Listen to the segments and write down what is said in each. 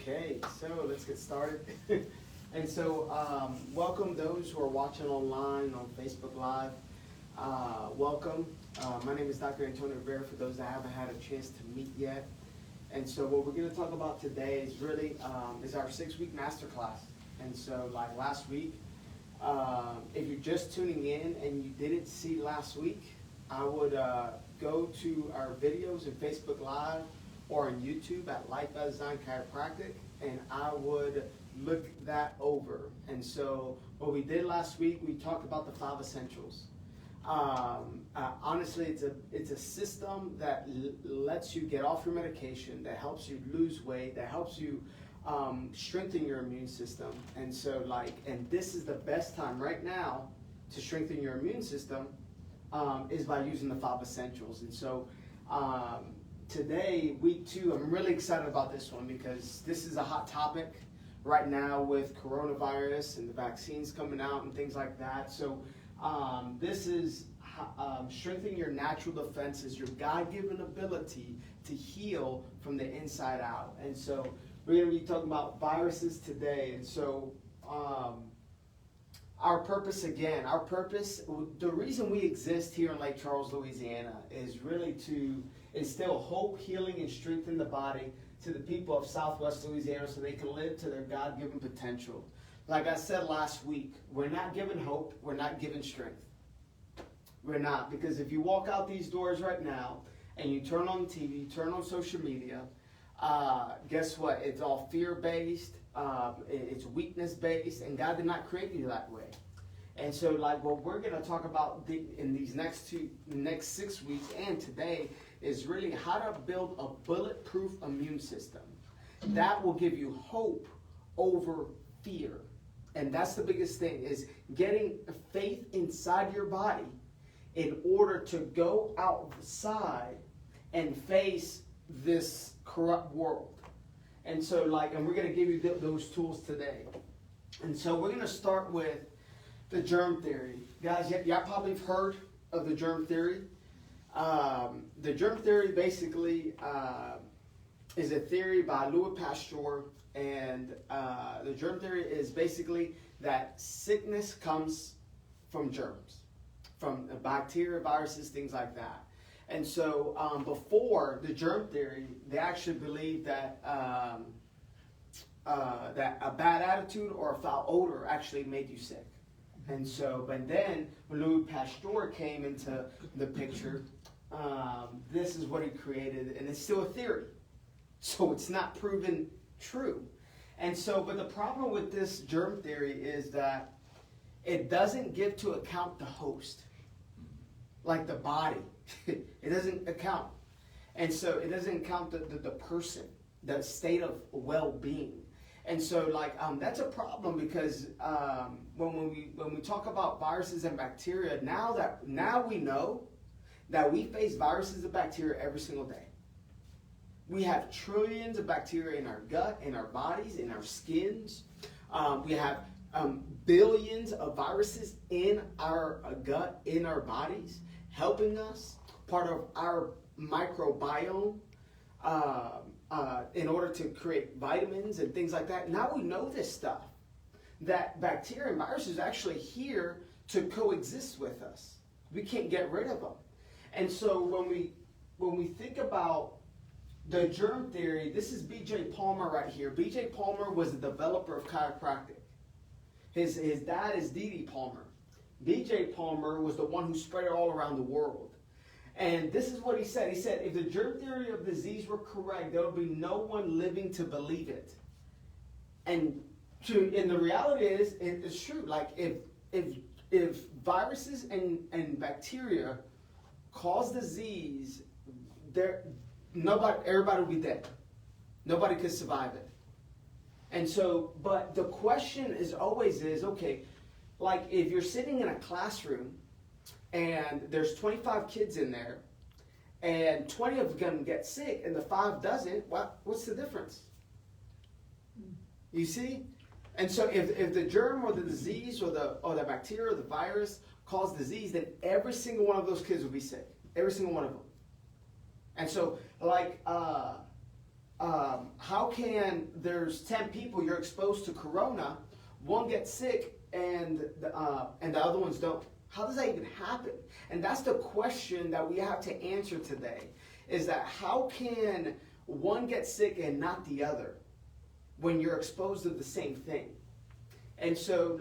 Okay, so let's get started. And so, welcome those who are watching online on Facebook Live. Welcome. My name is Dr. Antonio Rivera, for those that haven't had a chance to meet yet. And so what we're going to talk about today is really is our 6-week masterclass. And so like last week, if you're just tuning in and you didn't see last week, I would go to our videos in Facebook Live or on YouTube at Life by Design Chiropractic, and I would look that over. And so what we did last week, we talked about the 5 essentials. Honestly, it's a system that lets you get off your medication, that helps you lose weight, that helps you strengthen your immune system. And so and this is the best time right now to strengthen your immune system is by using the 5 essentials. And so today, week 2, I'm really excited about this one because this is a hot topic right now with coronavirus and the vaccines coming out and things like that. So this is strengthening your natural defenses, your God-given ability to heal from the inside out. And so we're going to be talking about viruses today. And so our purpose, the reason we exist here in Lake Charles, Louisiana, is really to instill hope, healing, and strengthen the body to the people of Southwest Louisiana so they can live to their God-given potential. Like I said last week, we're not given hope, we're not given strength. We're not, because if you walk out these doors right now and you turn on TV, turn on social media, guess what? It's all fear-based, it's weakness-based, and God did not create you that way. And so what we're going to talk about in these next 6 weeks and today is really how to build a bulletproof immune system that will give you hope over fear. And that's the biggest thing, is getting faith inside your body in order to go outside and face this corrupt world. And so and we're going to give you those tools today. And so we're going to start with the germ theory. Guys, y'all probably have heard of the germ theory. The germ theory basically is a theory by Louis Pasteur, and the germ theory is basically that sickness comes from germs, from bacteria, viruses, things like that. And so before the germ theory, they actually believed that that a bad attitude or a foul odor actually made you sick. And so, but then when Louis Pasteur came into the picture, this is what he created, and it's still a theory. So it's not proven true. And so, but the problem with this germ theory is that it doesn't give to account the host, like the body. It doesn't account. And so it doesn't count the person, the state of well-being. And so that's a problem because when we talk about viruses and bacteria, now we know that we face viruses and bacteria every single day. We have trillions of bacteria in our gut, in our bodies, in our skins. We have billions of viruses in our gut, in our bodies, helping us, part of our microbiome, in order to create vitamins and things like that. Now we know this stuff, that bacteria and viruses are actually here to coexist with us. We can't get rid of them. And so when we think about the germ theory, this is B.J. Palmer right here. B.J. Palmer was the developer of chiropractic. His dad is D.D. Palmer. B.J. Palmer was the one who spread it all around the world. And this is what he said. He said, if the germ theory of disease were correct, there would be no one living to believe it. And the reality is, it's true. If viruses and bacteria cause disease, everybody would be dead. Nobody could survive it. And so, but the question is okay, if you're sitting in a classroom and there's 25 kids in there, and 20 of them get sick, and the 5 doesn't, what's the difference? You see? And so if the germ or the disease or the bacteria or the virus cause disease, then every single one of those kids will be sick. Every single one of them. And so, how can there's 10 people you're exposed to corona, one gets sick and the other ones don't? How does that even happen? And that's the question that we have to answer today, is that how can one get sick and not the other when you're exposed to the same thing? And so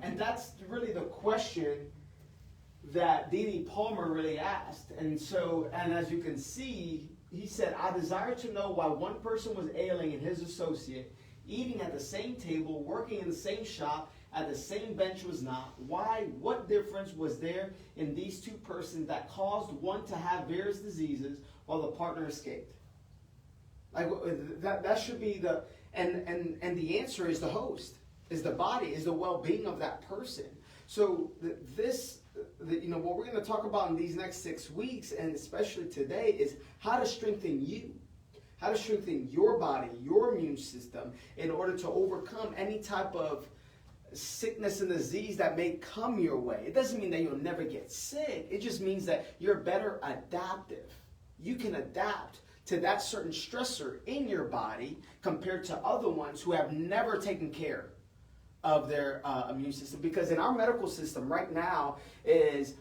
and that's really the question that D.D. Palmer really asked. And as you can see, he said, I desire to know why one person was ailing and his associate, eating at the same table, working in the same shop, at the same bench was not. Why? What difference was there in these two persons that caused one to have various diseases while the partner escaped? Like that should be the and the answer is the host, is the body, is the well-being of that person. So what we're going to talk about in these next 6 weeks, and especially today, is how to strengthen you. How to strengthen your body, your immune system, in order to overcome any type of sickness and disease that may come your way. It doesn't mean that you'll never get sick. It just means that you're better adaptive. You can adapt to that certain stressor in your body compared to other ones who have never taken care of their immune system. Because in our medical system right now it's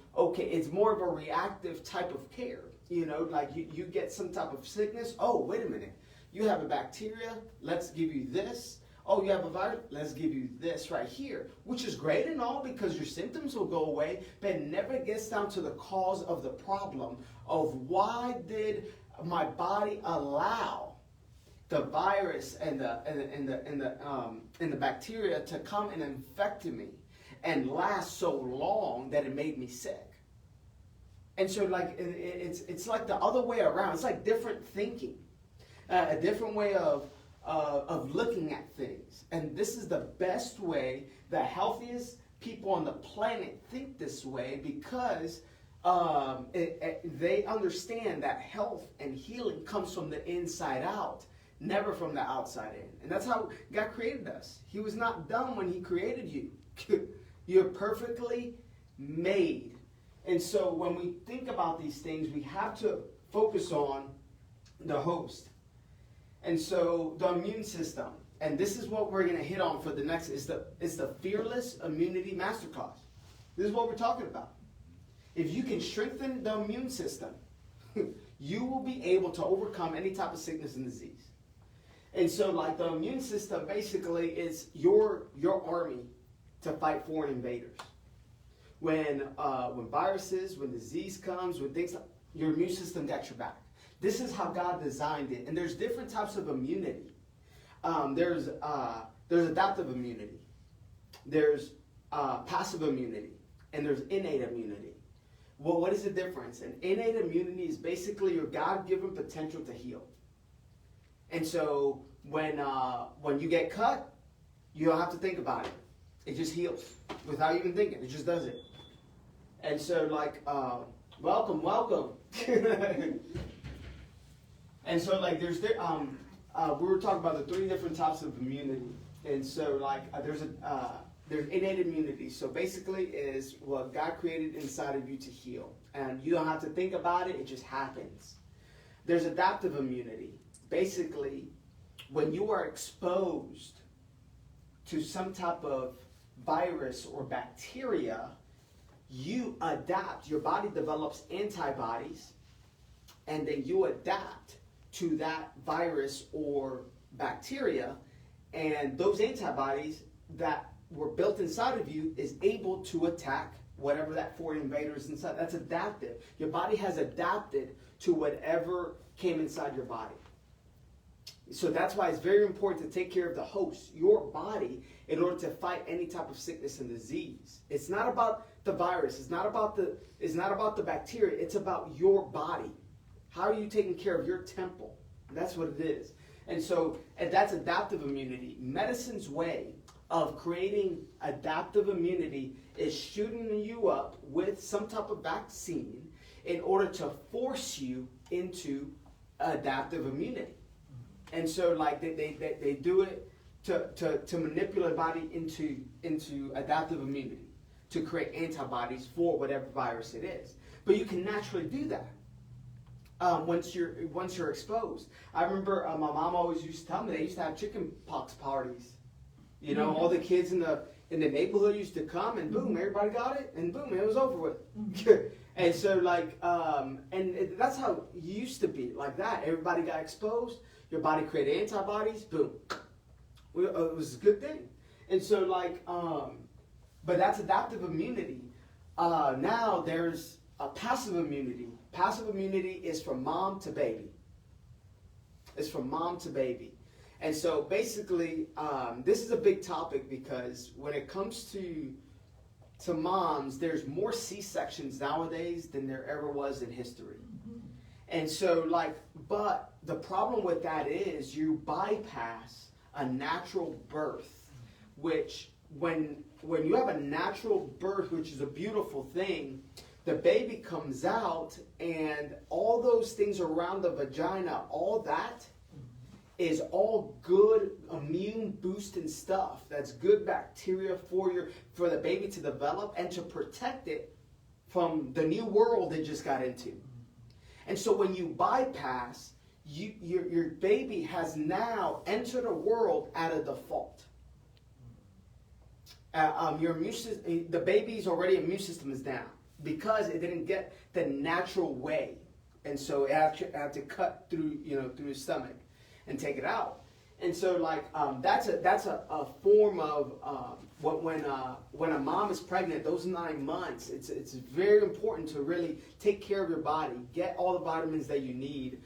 more of a reactive type of care. Like you get some type of sickness. Oh, wait a minute. You have a bacteria. Let's give you this. Oh, you have a virus. Let's give you this right here, which is great and all because your symptoms will go away, but it never gets down to the cause of the problem of why did my body allow the virus and the bacteria to come and infect me and last so long that it made me sick. And so it's like the other way around. It's like different thinking, a different way of looking at things. And this is the best way. The healthiest people on the planet think this way because they understand that health and healing comes from the inside out, never from the outside in. And that's how God created us. He was not dumb when he created you. You're perfectly made. And so when we think about these things, we have to focus on the host. And so the immune system, and this is what we're going to hit on for the next, is the Fearless Immunity Masterclass. This is what we're talking about. If you can strengthen the immune system, you will be able to overcome any type of sickness and disease. And so the immune system basically is your army to fight foreign invaders. When viruses, when disease comes, when things, your immune system got your back. This is how God designed it. And there's different types of immunity. There's adaptive immunity. There's passive immunity. And there's innate immunity. Well, what is the difference? An innate immunity is basically your God-given potential to heal. And so when you get cut, you don't have to think about it. It just heals without even thinking. It just does it. And so welcome. And so we were talking about the 3 different types of immunity. And so there's innate immunity. So basically is what God created inside of you to heal. And you don't have to think about it, it just happens. There's adaptive immunity. Basically, when you are exposed to some type of virus or bacteria, you adapt. Your body develops antibodies, and then you adapt to that virus or bacteria, and those antibodies that were built inside of you is able to attack whatever that foreign invader is inside. That's adaptive. Your body has adapted to whatever came inside your body. So that's why it's very important to take care of the host, your body, in order to fight any type of sickness and disease. It's not about the virus. It's not about the bacteria. It's about your body. How are you taking care of your temple? That's what it is. And that's adaptive immunity. Medicine's way of creating adaptive immunity is shooting you up with some type of vaccine in order to force you into adaptive immunity. And so they do it to manipulate the body into adaptive immunity, to create antibodies for whatever virus it is. But you can naturally do that. once you're exposed. I remember my mom always used to tell me they used to have chicken pox parties. You know, all the kids in the neighborhood used to come, and boom, everybody got it, and boom, it was over with. And so that's how it used to be, like that. Everybody got exposed, your body created antibodies, boom. It was a good thing. And so but that's adaptive immunity. Now there's a passive immunity. Passive immunity is from mom to baby. It's from mom to baby. And so basically, this is a big topic because when it comes to moms, there's more C-sections nowadays than there ever was in history. And so but the problem with that is you bypass a natural birth, which when you have a natural birth, which is a beautiful thing, the baby comes out and all those things around the vagina, all that is all good immune boosting stuff. That's good bacteria for the baby to develop and to protect it from the new world it just got into. And so when you bypass, your baby has now entered a world at a default. Your immune system, the baby's already immune system is down because it didn't get the natural way, and so it had to cut through through his stomach and take it out. And so that's a form of when a mom is pregnant, those 9 months, it's very important to really take care of your body, get all the vitamins that you need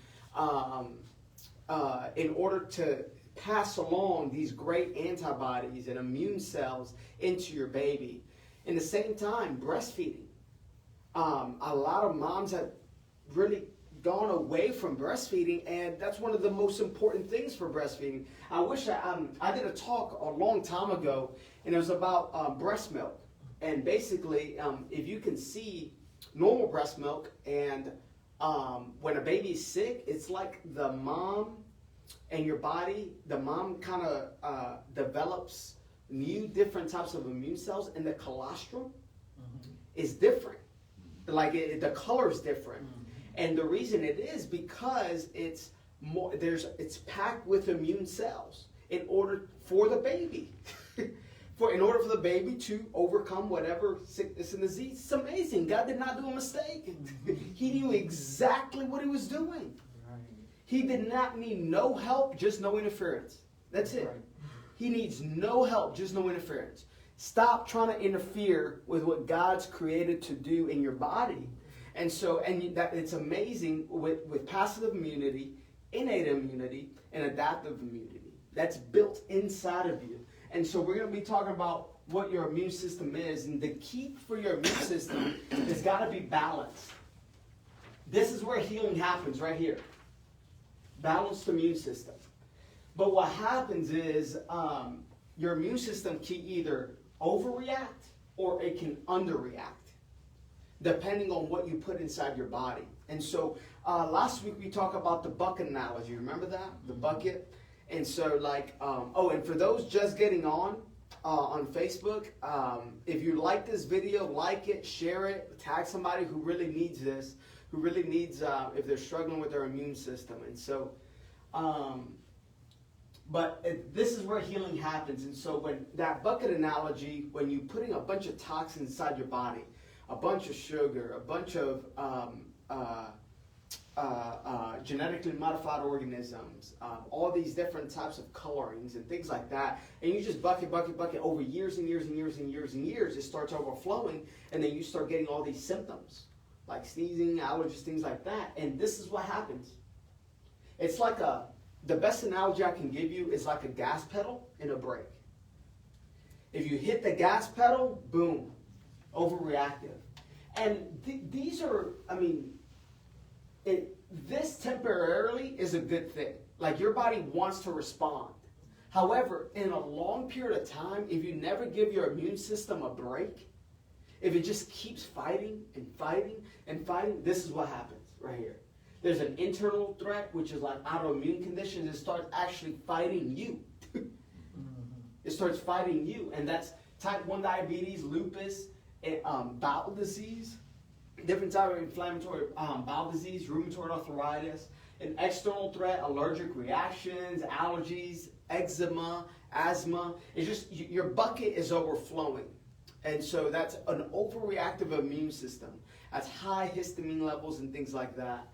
in order to pass along these great antibodies and immune cells into your baby. In the same time, breastfeeding. A lot of moms have really gone away from breastfeeding, and that's one of the most important things for breastfeeding. I wish I did a talk a long time ago, and it was about breast milk. And basically, if you can see normal breast milk, and when a baby's sick, it's like the mom and your body, the mom kind of develops new different types of immune cells, and the colostrum is different. The color is different. And the reason it is because it's packed with immune cells in order for the baby. In order for the baby to overcome whatever sickness and disease. It's amazing. God did not do a mistake. He knew exactly what he was doing. He did not need no help, just no interference. That's it. He needs no help, just no interference. Stop trying to interfere with what God's created to do in your body. And so, that it's amazing with passive immunity, innate immunity, and adaptive immunity. That's built inside of you. And so we're going to be talking about what your immune system is. And the key for your immune system has got to be balanced. This is where healing happens, right here. Balanced immune system. But what happens is your immune system can either overreact or it can underreact, depending on what you put inside your body. And so last week we talked about the bucket analogy. Remember that? The bucket? And so and for those just getting on Facebook, if you like this video, like it, share it, tag somebody who really needs this, if they're struggling with their immune system. And so, this is where healing happens. And so when that bucket analogy, when you're putting a bunch of toxins inside your body, a bunch of sugar, a bunch of genetically modified organisms, all these different types of colorings and things like that, and you just bucket over years and years and years and years and years, it starts overflowing, and then you start getting all these symptoms, like sneezing, allergies, things like that. And this is what happens. It's like the best analogy I can give you is like a gas pedal and a brake. If you hit the gas pedal, boom, overreactive. And these are, this temporarily is a good thing. Like your body wants to respond. However, in a long period of time, if you never give your immune system a break, if it just keeps fighting and fighting and fighting, this is what happens right here. There's an internal threat, which is like autoimmune conditions. It starts actually fighting you. It starts fighting you. And that's type 1 diabetes, lupus, bowel disease. different type of inflammatory bowel disease, rheumatoid arthritis, an external threat, allergic reactions, allergies, eczema, asthma. It's just your bucket is overflowing. And so that's an overreactive immune system. That's high histamine levels and things like that.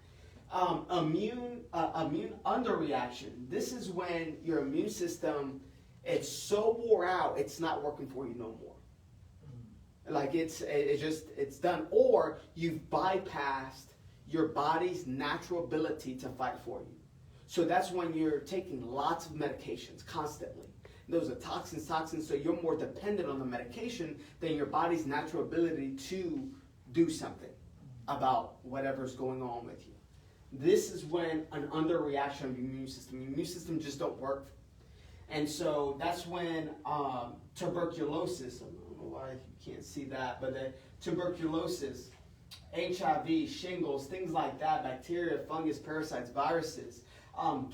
Immune underreaction. This is when your immune system, it's so wore out, it's not working for you no more. Like it's done, or you've bypassed your body's natural ability to fight for you. So that's when you're taking lots of medications constantly. Those are toxins, so you're more dependent on the medication than your body's natural ability to do something about whatever's going on with you. This is when an underreaction of your immune system. Your immune system just don't work. And so that's when tuberculosis, I don't know why you can't see that, but the tuberculosis, HIV, shingles, things like that, bacteria, fungus, parasites, viruses,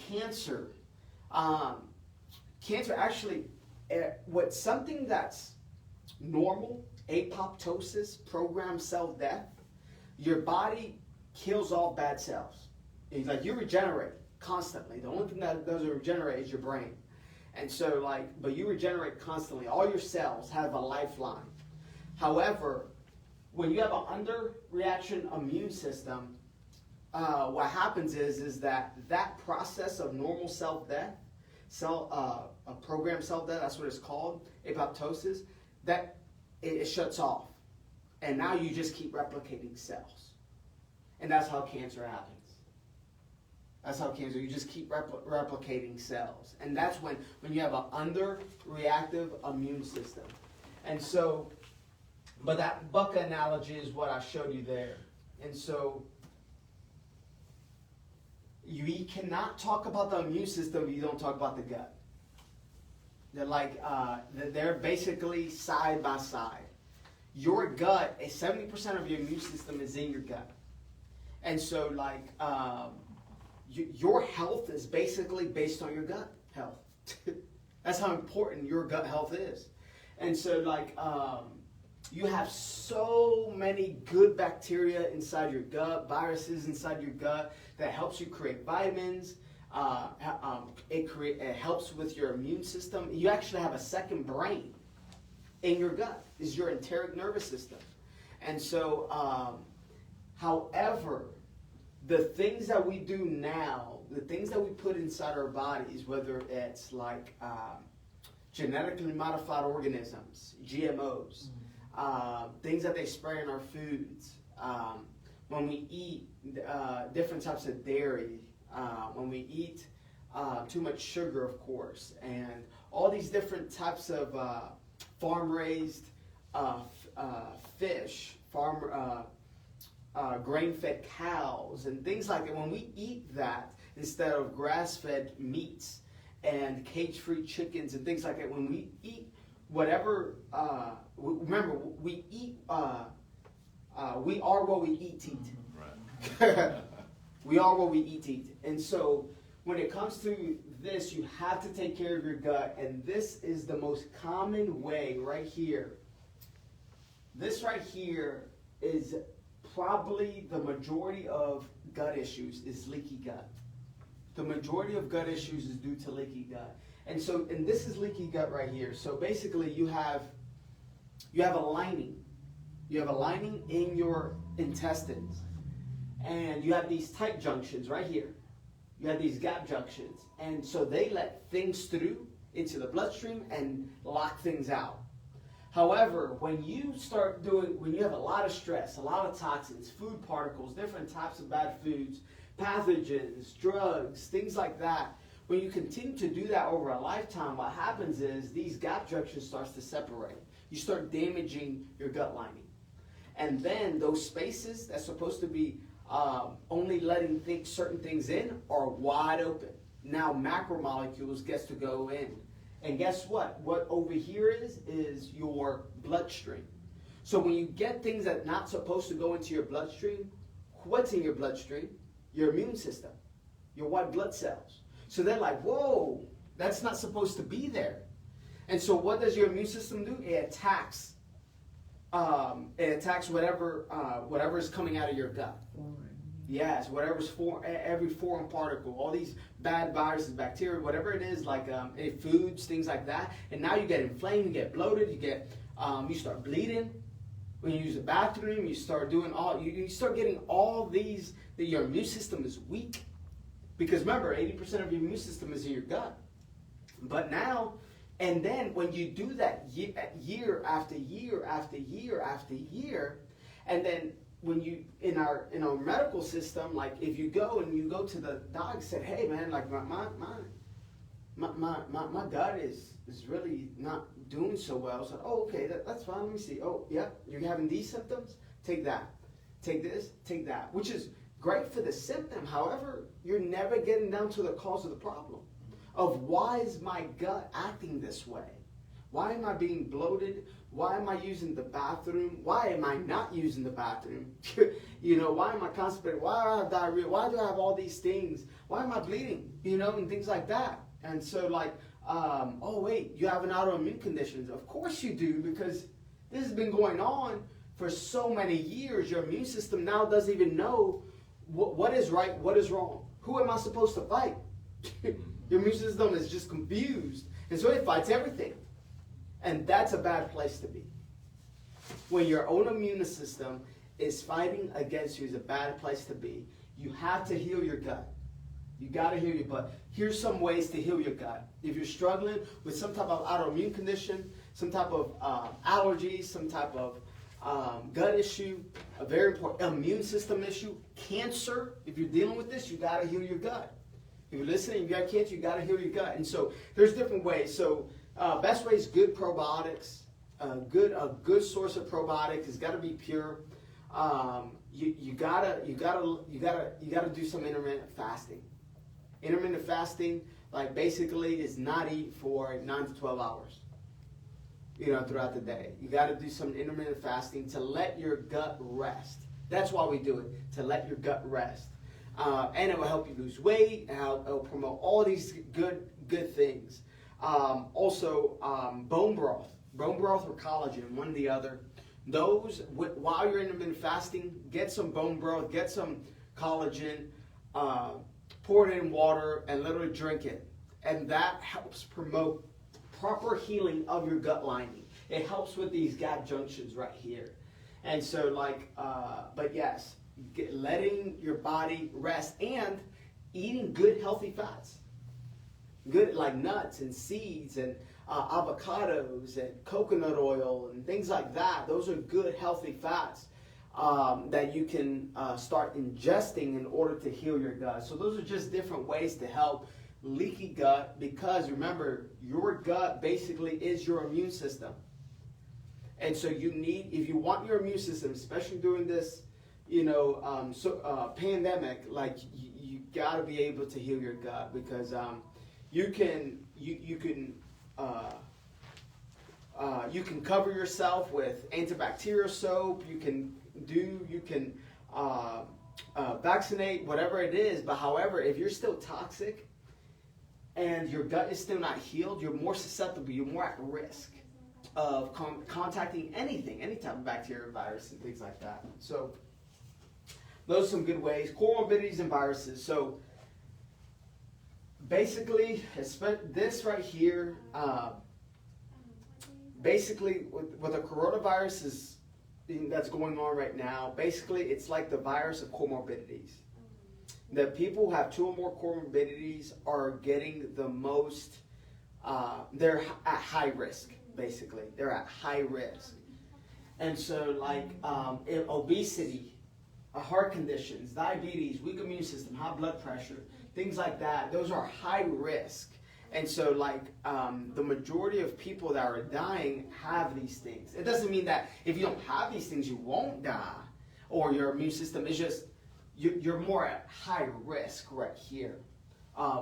cancer. Cancer actually, what's something that's normal, apoptosis, programmed cell death, your body kills all bad cells. It's like you regenerate constantly. The only thing that doesn't regenerate is your brain. And so but you regenerate constantly. All your cells have a lifeline. However, when you have an underreaction immune system, what happens is that process of normal cell death, programmed cell death, that's what it's called, apoptosis, that it shuts off. And now you just keep replicating cells. And that's how cancer happens. That's how cancer, you just keep replicating cells. And that's when you have an underreactive immune system. And so, but that bucket analogy is what I showed you there. And so, you cannot talk about the immune system if you don't talk about the gut. They're basically side by side. Your gut, 70% of your immune system is in your gut. And so your health is basically based on your gut health. That's how important your gut health is. And so you have so many good bacteria inside your gut, viruses inside your gut that helps you create vitamins. It helps with your immune system. You actually have a second brain in your gut. Is your enteric nervous system. And so, however, the things that we do now, the things that we put inside our bodies, whether it's genetically modified organisms, GMOs, things that they spray in our foods, when we eat different types of dairy, when we eat too much sugar, of course, and all these different types of farm-raised fish, grain-fed cows, and things like that. When we eat that instead of grass-fed meats and cage-free chickens and things like that, when we eat whatever, remember, we eat. We are what we eat. Right. We are what we eat. And so, when it comes to this, you have to take care of your gut, and this is the most common way right here. This right here is probably the majority of gut issues is leaky gut. The majority of gut issues is due to leaky gut. And so, and this is leaky gut right here. So basically you have a lining. You have a lining in your intestines. And you have these tight junctions right here. You have these gap junctions. And so they let things through into the bloodstream and lock things out. However, when you have a lot of stress, a lot of toxins, food particles, different types of bad foods, pathogens, drugs, things like that, when you continue to do that over a lifetime, what happens is these gap junctions starts to separate. You start damaging your gut lining. And then those spaces that's supposed to be only letting certain things in are wide open. Now macromolecules gets to go in. And guess what? What over here is your bloodstream. So when you get things that are not supposed to go into your bloodstream, what's in your bloodstream? Your immune system, your white blood cells. So they're like, whoa, that's not supposed to be there. And so what does your immune system do? It attacks it attacks whatever is coming out of your gut. Yes, whatever's every foreign particle, all these bad viruses, bacteria, whatever it is, like foods, things like that. And now you get inflamed, you get bloated, you start bleeding. When you use the bathroom, you start doing you start getting all these. Your immune system is weak, because remember, 80% of your immune system is in your gut. But now, and then when you do that year after year after year after year, and then when you in our medical system, like if you go to the doc and said, hey man, like my gut is really not doing so well. So, oh, okay, that's fine. Let me see. Oh, yeah, you're having these symptoms? Take that. Take this, take that, which is great for the symptom. However, you're never getting down to the cause of the problem of why is my gut acting this way? Why am I being bloated? Why am I using the bathroom? Why am I not using the bathroom? Why am I constipated? Why do I have diarrhea? Why do I have all these things? Why am I bleeding? And things like that. And so oh wait, you have an autoimmune condition. Of course you do, because this has been going on for so many years. Your immune system now doesn't even know what is right, what is wrong. Who am I supposed to fight? Your immune system is just confused. And so it fights everything. And that's a bad place to be. When your own immune system is fighting against you, is a bad place to be. You have to heal your gut. You got to heal your gut. Here's some ways to heal your gut. If you're struggling with some type of autoimmune condition, some type of allergies, some type of gut issue, a very important immune system issue, cancer, if you're dealing with this, you got to heal your gut. If you're listening, you got cancer, you got to heal your gut. And so there's different ways. So best way is good probiotics. A good source of probiotics has got to be pure. You gotta do some intermittent fasting. Intermittent fasting, like basically, is not eat for 9 to 12 hours. Throughout the day, you got to do some intermittent fasting to let your gut rest. That's why we do it, to let your gut rest, and it will help you lose weight. And it will promote all these good things. Also, bone broth or collagen, one or the other. Those, while you're intermittent fasting, get some bone broth, get some collagen, pour it in water, and literally drink it. And that helps promote proper healing of your gut lining. It helps with these gap junctions right here. And so, but yes, letting your body rest and eating good, healthy fats. Good, like nuts and seeds and avocados and coconut oil and things like that. Those are good, healthy fats that you can start ingesting in order to heal your gut. So those are just different ways to help leaky gut, because remember, your gut basically is your immune system. And so if you want your immune system, especially during this, pandemic, you got to be able to heal your gut, because you can cover yourself with antibacterial soap. You can vaccinate, whatever it is. But however, if you're still toxic and your gut is still not healed, you're more susceptible, you're more at risk of contacting anything, any type of bacteria, virus, and things like that. So those are some good ways. Comorbidities and viruses. So basically, this right here, basically with the coronavirus that's going on right now, basically it's like the virus of comorbidities. That people who have 2 or more comorbidities are getting the most, they're at high risk, basically. They're at high risk. And so obesity, heart conditions, diabetes, weak immune system, high blood pressure, things like that, those are high risk. And so the majority of people that are dying have these things. It doesn't mean that if you don't have these things, you won't die, or your immune system is just, you're more at high risk right here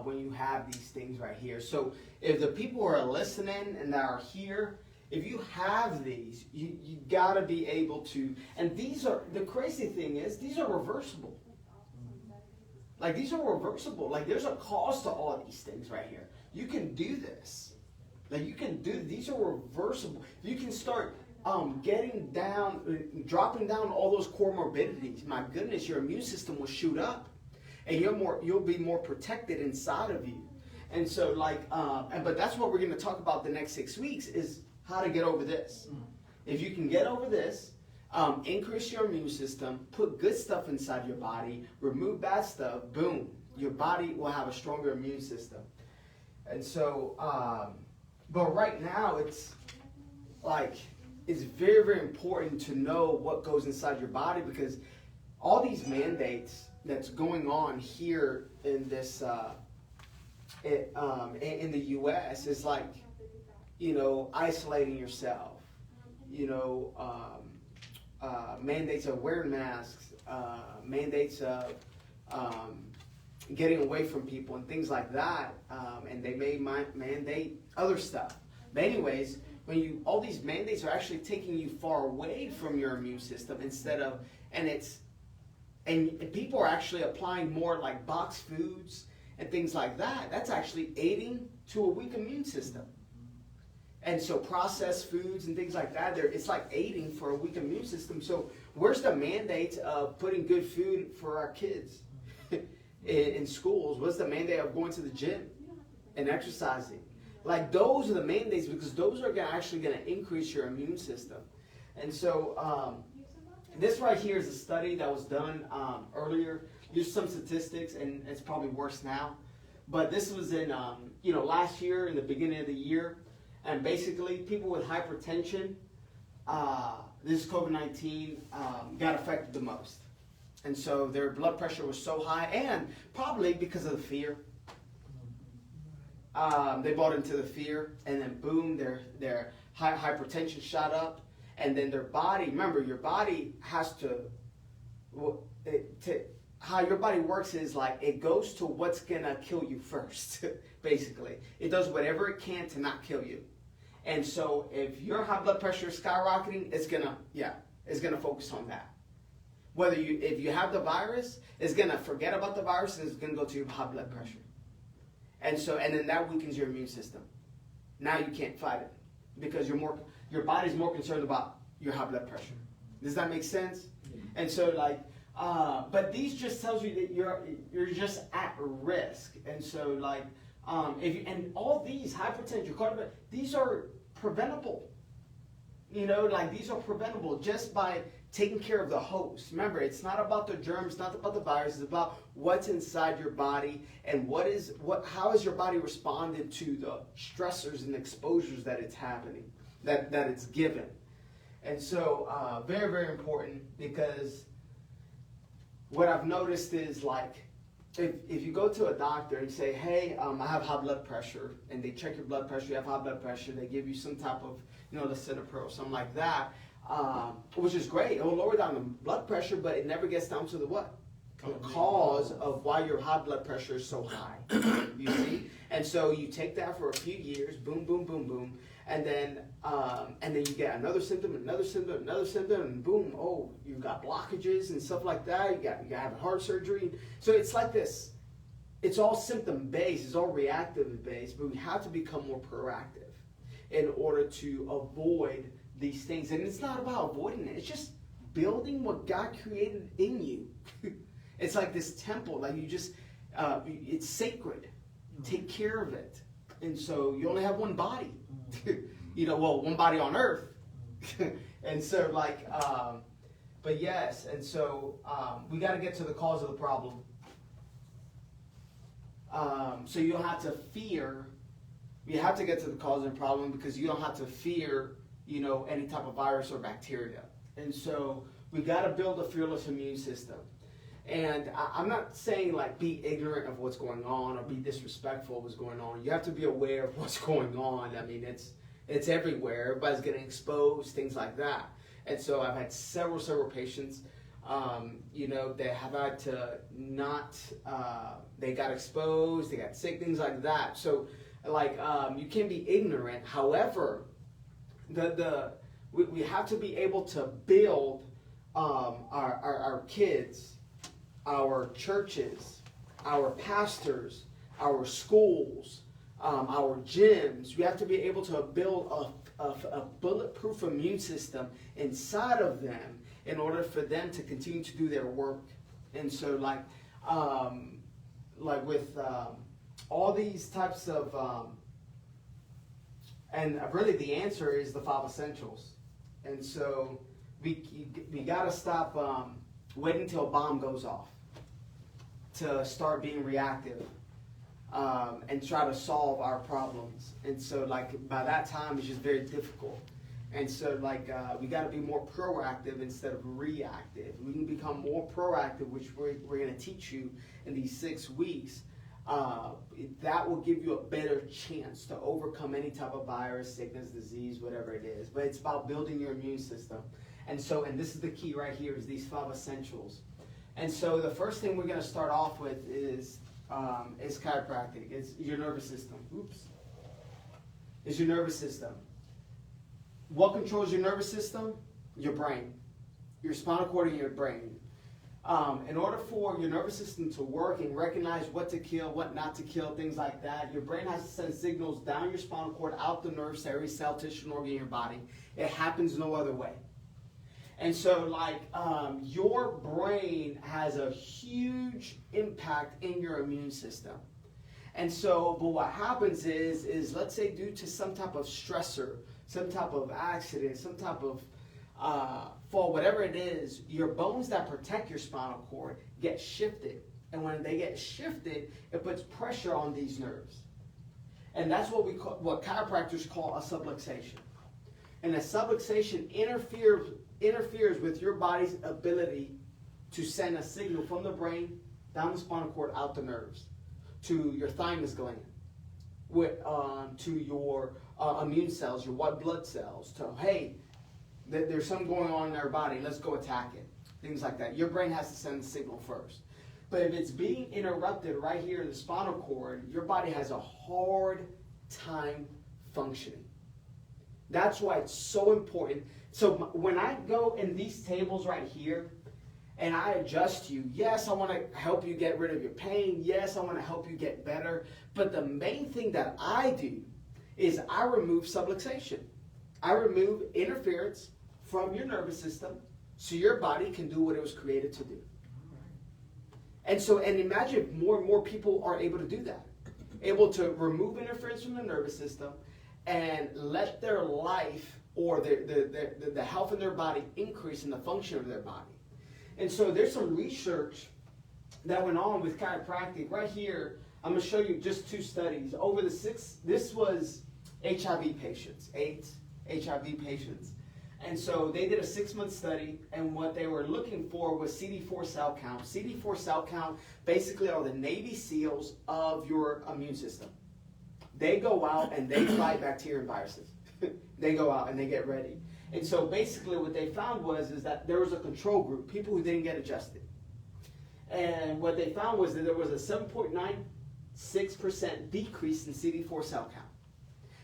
when you have these things right here. So if the people who are listening and that are here, if you have these, you got to be able to, and the crazy thing is, these are reversible. These are reversible. There's a cause to all these things right here. You can do this. These are reversible. You can start dropping down all those comorbidities. My goodness, your immune system will shoot up, and you'll be more protected inside of you. And so, but that's what we're going to talk about the next 6 weeks is how to get over this. If you can get over this, increase your immune system, put good stuff inside your body, remove bad stuff, boom, your body will have a stronger immune system. And so, but right now it's very, very important to know what goes inside your body, because all these mandates that's going on here in this, in the U.S. is isolating yourself, mandates of wearing masks, mandates of getting away from people and things like that, and they may mandate other stuff. But anyways, all these mandates are actually taking you far away from your immune system and people are actually applying more like boxed foods and things like that. That's actually aiding to a weak immune system. And so processed foods and things like that, it's like aiding for a weak immune system. So where's the mandate of putting good food for our kids in schools? What's the mandate of going to the gym and exercising? Those are the mandates, because those are actually going to increase your immune system. And so this right here is a study that was done earlier. Here's some statistics, and it's probably worse now. But this was in last year, in the beginning of the year. And basically, people with hypertension, this COVID-19, got affected the most. And so their blood pressure was so high, and probably because of the fear. They bought into the fear, and then boom, their hypertension shot up. And then their body, remember, your body has how your body works is it goes to what's going to kill you first, basically. It does whatever it can to not kill you. And so if your high blood pressure is skyrocketing, it's gonna focus on that. If you have the virus, it's gonna forget about the virus and it's gonna go to your high blood pressure. And then that weakens your immune system. Now you can't fight it because your body's more concerned about your high blood pressure. Does that make sense? And so but these just tells you that you're just at risk. And so and all these hypertension, cardiovascular, these are preventable. These are preventable just by taking care of the host. Remember, it's not about the germs, not about the virus. It's about what's inside your body and how has your body responded to the stressors and exposures that it's happening, that it's given. And so, very, very important, because what I've noticed is if you go to a doctor and say, hey, I have high blood pressure, and they check your blood pressure, you have high blood pressure, they give you some type of, lisinopril or something like that, which is great. It will lower down the blood pressure, but it never gets down to the what? The cause of why your high blood pressure is so high, you see? And so you take that for a few years, boom, boom, boom, boom, and then you get another symptom, and boom, oh, you've got blockages and stuff like that. You got to have a heart surgery. So it's like this. It's all symptom-based. It's all reactive-based, but we have to become more proactive in order to avoid these things. And it's not about avoiding it. It's just building what God created in you. It's like this temple. It's sacred. Take care of it. And so you only have one body. One body on earth. And so but yes, and so we got to get to the cause of the problem. So you don't have to fear. You have to get to the cause of the problem, because you don't have to fear, any type of virus or bacteria. And so we got to build a fearless immune system. And I'm not saying be ignorant of what's going on or be disrespectful of what's going on. You have to be aware of what's going on. I mean, it's everywhere. Everybody's getting exposed, things like that. And so I've had several patients, they have had to they got exposed, they got sick, things like that. So you can be ignorant. However, we have to be able to build our kids, our churches, our pastors, our schools, our gyms. We have to be able to build a bulletproof immune system inside of them in order for them to continue to do their work. And so with all these types of, and really the answer is the 5 essentials. And so we got to stop waiting until a bomb goes off to start being reactive and try to solve our problems. And so by that time it's just very difficult. And so we got to be more proactive instead of reactive. We can become more proactive, which we're going to teach you in these 6 weeks. That will give you a better chance to overcome any type of virus, sickness, disease, whatever it is. But it's about building your immune system. And this is the key right here, is these 5 essentials. And so the first thing we're going to start off with is chiropractic. It's your nervous system. It's your nervous system. What controls your nervous system? Your brain. Your spinal cord and your brain. In order for your nervous system to work and recognize what to kill, what not to kill, things like that, your brain has to send signals down your spinal cord, out the nerves to every cell, tissue, and organ in your body. It happens no other way. And so, your brain has a huge impact in your immune system. And so, but what happens is let's say due to some type of stressor, some type of accident, some type of fall, whatever it is, your bones that protect your spinal cord get shifted. And when they get shifted, it puts pressure on these nerves. And that's what chiropractors call a subluxation. And a subluxation interferes with your body's ability to send a signal from the brain down the spinal cord, out the nerves, to your thymus gland, to your immune cells, your white blood cells, to, hey, there's something going on in our body, let's go attack it. Things like that. Your brain has to send the signal first. But if it's being interrupted right here in the spinal cord, your body has a hard time functioning. That's why it's so important. So when I go in these tables right here and I adjust you, yes, I want to help you get rid of your pain. Yes, I want to help you get better. But the main thing that I do is I remove subluxation. I remove interference from your nervous system so your body can do what it was created to do. And imagine if more and more people are able to do that, able to remove interference from the nervous system and let their life or the health of their body increase in the function of their body. And so there's some research that went on with chiropractic. Right here, I'm going to show you just 2 studies. This was HIV patients, AIDS, HIV patients. And so they did a 6-month study, and what they were looking for was CD4 cell count. CD4 cell count basically are the Navy SEALs of your immune system. They go out and they fight bacteria and viruses. They go out and they get ready. And so basically what they found is that there was a control group, people who didn't get adjusted. And what they found was that there was a 7.96% decrease in CD4 cell count.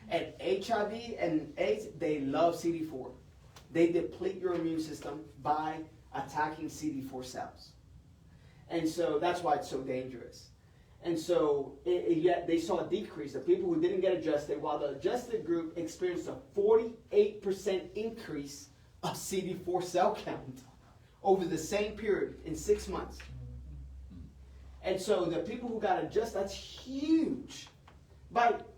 And HIV and AIDS, they love CD4. They deplete your immune system by attacking CD4 cells. And so that's why it's so dangerous. And so yet they saw a decrease of people who didn't get adjusted, while the adjusted group experienced a 48% increase of CD4 cell count over the same period in 6 months. And so the people who got adjusted, that's huge. But,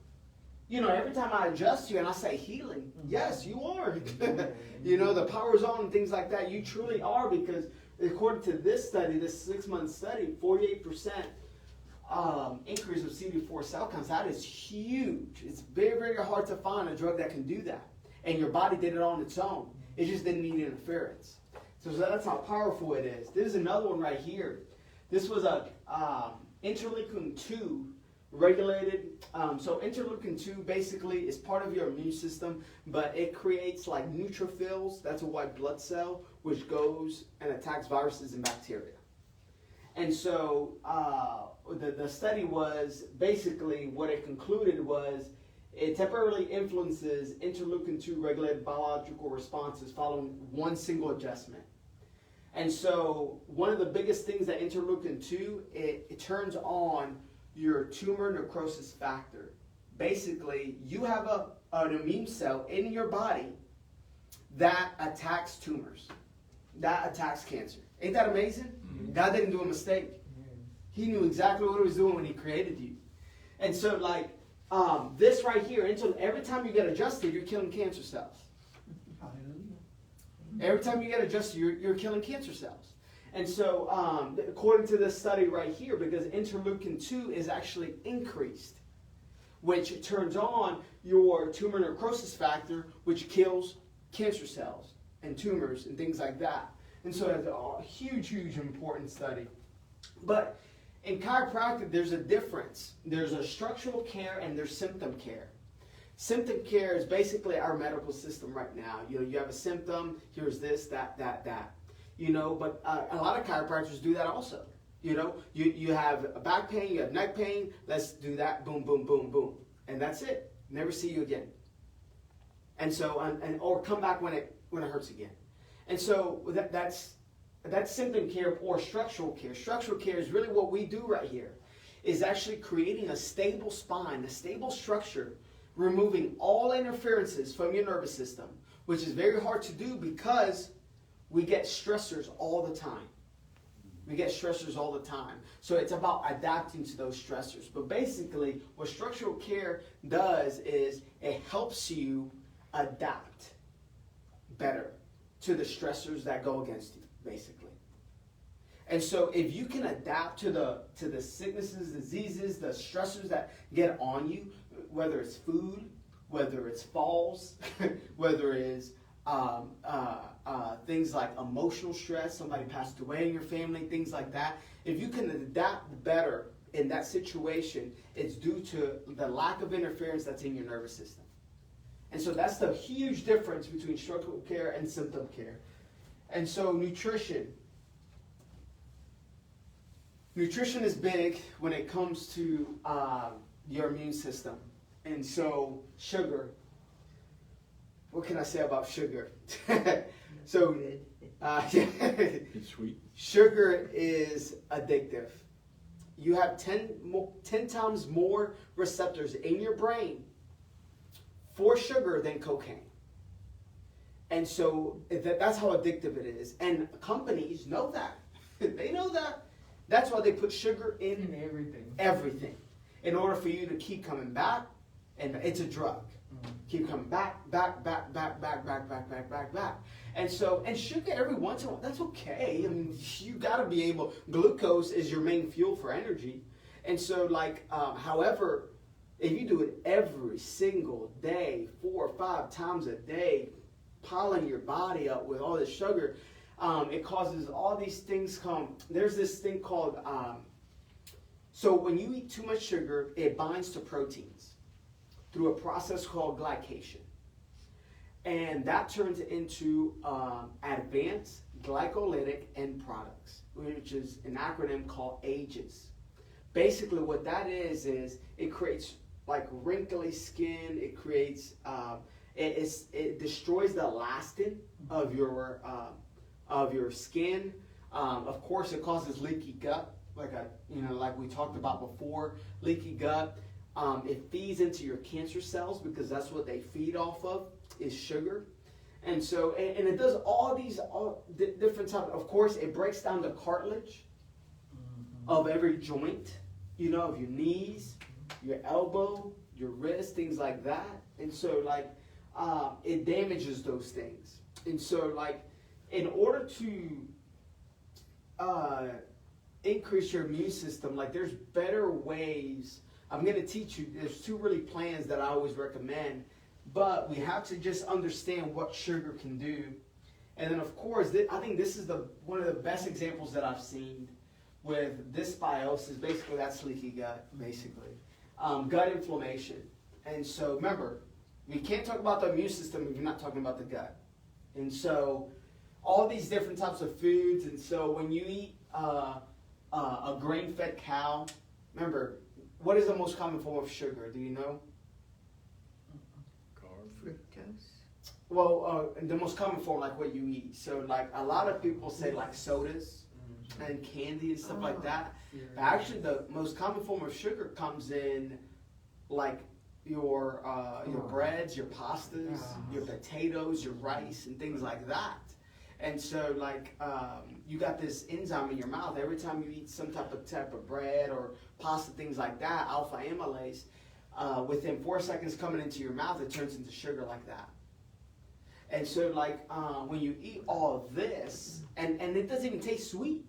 every time I adjust you and I say healing, yes, you are. The power's on and things like that. You truly are, because according to this study, this 6-month study, 48% increase of CD4 cell counts. That is huge. It's very, very hard to find a drug that can do that. And your body did it on its own. It just didn't need interference. So that's how powerful it is. This is another one right here. This was a interleukin-2 regulated. So interleukin-2 basically is part of your immune system, but it creates like neutrophils. That's a white blood cell, which goes and attacks viruses and bacteria. And so the study was basically what it concluded was it temporarily influences interleukin-2 regulated biological responses following one single adjustment. And so one of the biggest things that interleukin-2, it turns on your tumor necrosis factor. basically you have an immune cell in your body that attacks tumors, that attacks cancer. Ain't that amazing? Mm-hmm. God didn't do a mistake. He knew exactly what he was doing when he created you. And so like this right here, until every time you get adjusted, you're killing cancer cells. Every time you get adjusted, you're killing cancer cells. And so according to this study right here, because interleukin-2 is actually increased, which turns on your tumor necrosis factor, which kills cancer cells and tumors and things like that. And so it's a huge, huge important study. But in chiropractic, there's a difference. There's a structural care and there's symptom care. Symptom care is basically our medical system right now. You know, you have a symptom, here's this, that. You know, but a lot of chiropractors do that also. You know, you have a back pain, you have neck pain, let's do that, boom, boom, boom, boom. And that's it. Never see you again. And so, or come back when it hurts again. And so that's symptom care or structural care. Structural care is really what we do right here, is actually creating a stable spine, a stable structure, removing all interferences from your nervous system, which is very hard to do because we get stressors all the time. We get stressors all the time. So it's about adapting to those stressors. But basically, what structural care does is it helps you adapt better to the stressors that go against you, basically. And so if you can adapt to the sicknesses, diseases, the stressors that get on you, whether it's food, whether it's falls, whether it's things like emotional stress, somebody passed away in your family, things like that. If you can adapt better in that situation, it's due to the lack of interference that's in your nervous system. And so that's the huge difference between structural care and symptom care. And so nutrition. Nutrition is big when it comes to your immune system. And so sugar. What can I say about sugar? So, it's sweet. Sugar is addictive. You have 10 times more receptors in your brain for sugar than cocaine. And so that's how addictive it is. And companies know that. They know that. That's why they put sugar in everything. In order for you to keep coming back, and it's a drug. Keep coming back. And so, and sugar every once in a while, that's okay. I mean, you gotta be able, glucose is your main fuel for energy. And so like, however, if you do it every single day, 4 or 5 times a day, piling your body up with all this sugar, it causes all these things there's this thing called, so when you eat too much sugar, it binds to proteins through a process called glycation. And that turns into advanced glycolytic end products, which is an acronym called AGEs. Basically what that is it creates like wrinkly skin, it creates, it destroys the elastin of your skin. Of course it causes leaky gut, like we talked about before, leaky gut. It feeds into your cancer cells because that's what they feed off of, is sugar. And so, and it does all these different types. Of course, it breaks down the cartilage of every joint, of your knees, your elbow, your wrist, things like that. And so, like, it damages those things. And so, like, in order to increase your immune system, like, there's better ways. I'm going to teach you, there's 2 really plans that I always recommend, but we have to just understand what sugar can do. And then of course, I think this is one of the best examples that I've seen with dysbiosis. Basically, that's leaky gut, basically. Gut inflammation. And so remember, we can't talk about the immune system if you're not talking about the gut. And so all these different types of foods, and so when you eat a grain-fed cow, remember, what is the most common form of sugar? Do you know? Fructose. Well, the most common form, like what you eat. So, like, a lot of people say, like, sodas and candy and stuff like that. But actually, the most common form of sugar comes in, like, your breads, your pastas, your potatoes, your rice, and things like that. And so, like, you got this enzyme in your mouth. Every time you eat some type of bread or pasta, things like that, alpha amylase, within 4 seconds coming into your mouth, it turns into sugar like that. And so, like, when you eat all of this, and it doesn't even taste sweet.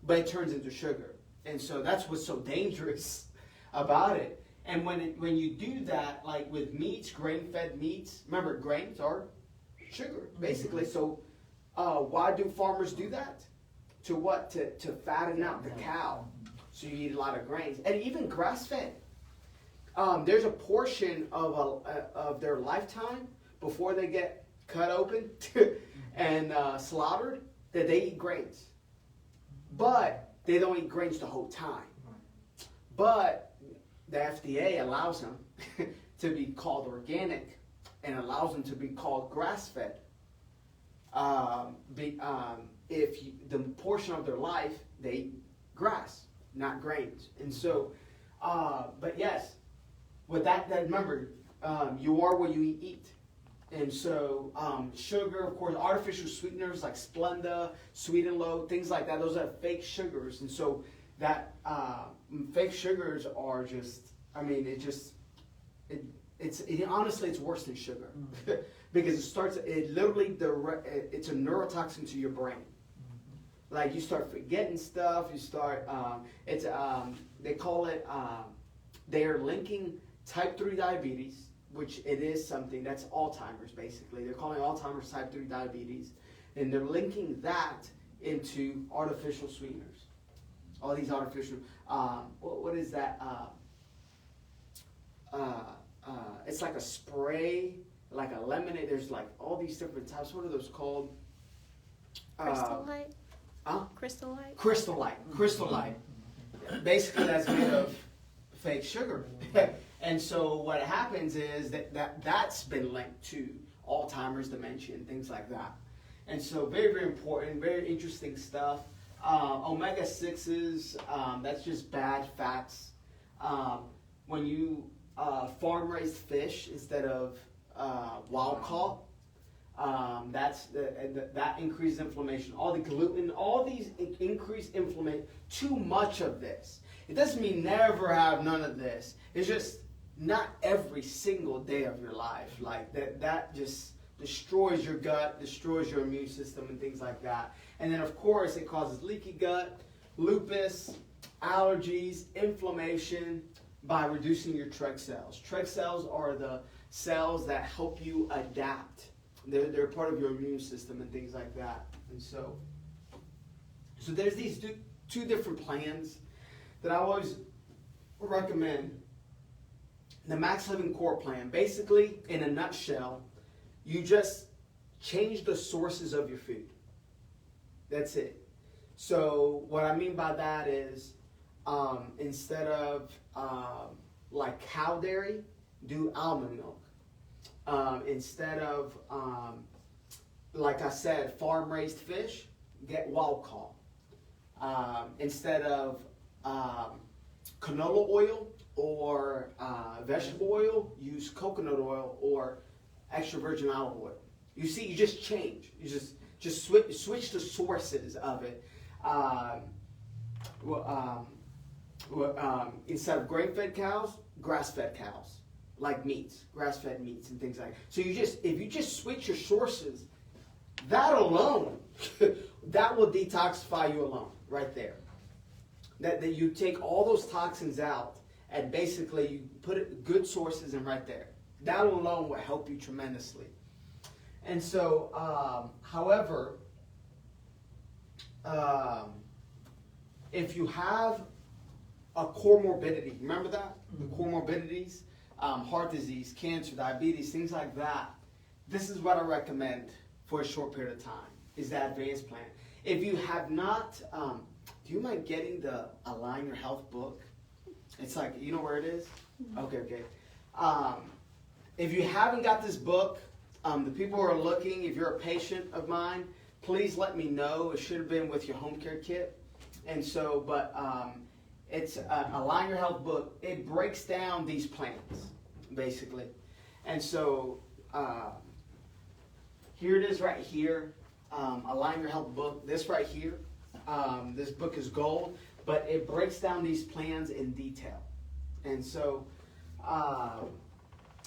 But it turns into sugar. And so that's what's so dangerous about it. And when you do that, like with meats, grain-fed meats, remember, grains are sugar, basically. So why do farmers do that? To what? To fatten out the cow. So you eat a lot of grains. And even grass-fed. There's a portion of their lifetime before they get cut open and slaughtered that they eat grains. But they don't eat grains the whole time. But the FDA allows them to be called organic and allows them to be called grass-fed. If the portion of their life, they eat grass, not grains. And so, but yes, with that remember, you are what you eat. And so sugar, of course, artificial sweeteners like Splenda, Sweet and Low, things like that, those are fake sugars. And so that fake sugars are just, I mean, honestly, it's worse than sugar. Because it's a neurotoxin to your brain. Like you start forgetting stuff, they call it, they're linking type 3 diabetes, which it is something that's Alzheimer's basically. They're calling Alzheimer's type 3 diabetes. And they're linking that into artificial sweeteners. All these artificial, what is that? It's like a spray, like a lemonade. There's like all these different types. What are those called? Crystal Light? Huh? Crystal Light? Crystal Light. Crystal Light. Basically, that's made of fake sugar. And so what happens is that's been linked to Alzheimer's, dementia, and things like that. And so very, very important, very interesting stuff. Omega-6s, that's just bad fats. When you farm-raised fish instead of wild-caught, that increases inflammation. All the gluten, all these increase inflammation. Too much of this. It doesn't mean never have none of this. It's just not every single day of your life. Like that just destroys your gut, destroys your immune system, and things like that. And then, of course, it causes leaky gut, lupus, allergies, inflammation by reducing your Treg cells. Treg cells are the cells that help you adapt. They're part of your immune system and things like that. And so there's these two different plans that I always recommend. The Max Living Core plan, basically, in a nutshell, you just change the sources of your food. That's it. So what I mean by that is instead of like cow dairy, do almond milk. Instead of, like I said, farm-raised fish, get wild-caught. Instead of canola oil or vegetable oil, use coconut oil or extra virgin olive oil. You see, you just change. You just switch the sources of it. Instead of grain-fed cows, grass-fed cows, like meats, grass-fed meats and things like that. So if you just switch your sources, that alone, that will detoxify you alone, right there. That you take all those toxins out and basically you put good sources in right there. That alone will help you tremendously. And so, however, if you have a comorbidity, remember that? The comorbidities, heart disease, cancer, diabetes, things like that. This is what I recommend for a short period of time, is the advanced plan. If you have not, do you mind getting the Align Your Health book? It's like, you know where it is? Okay. If you haven't got this book, the people who are looking, if you're a patient of mine, please let me know. It should have been with your home care kit. And so, but It's a Align Your Health book. It breaks down these plans, basically. And so here it is right here, Align Your Health book. This right here, this book is gold, but it breaks down these plans in detail. And so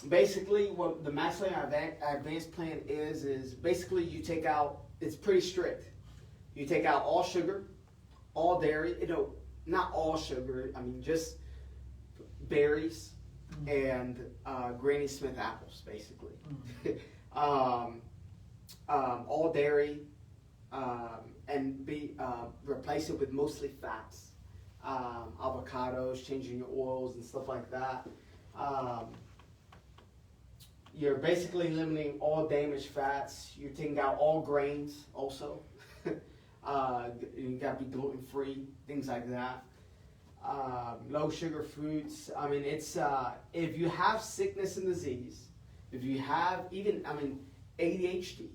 basically what the Masterclass Advanced plan is basically you take out, it's pretty strict. You take out all sugar, all dairy, not all sugar, I mean just berries and Granny Smith apples, basically. All dairy, and replace it with mostly fats, avocados, changing your oils and stuff like that. You're basically eliminating all damaged fats. You're taking out all grains also. You got to be gluten free, things like that. Low sugar foods. I mean, it's if you have sickness and disease, if you have ADHD,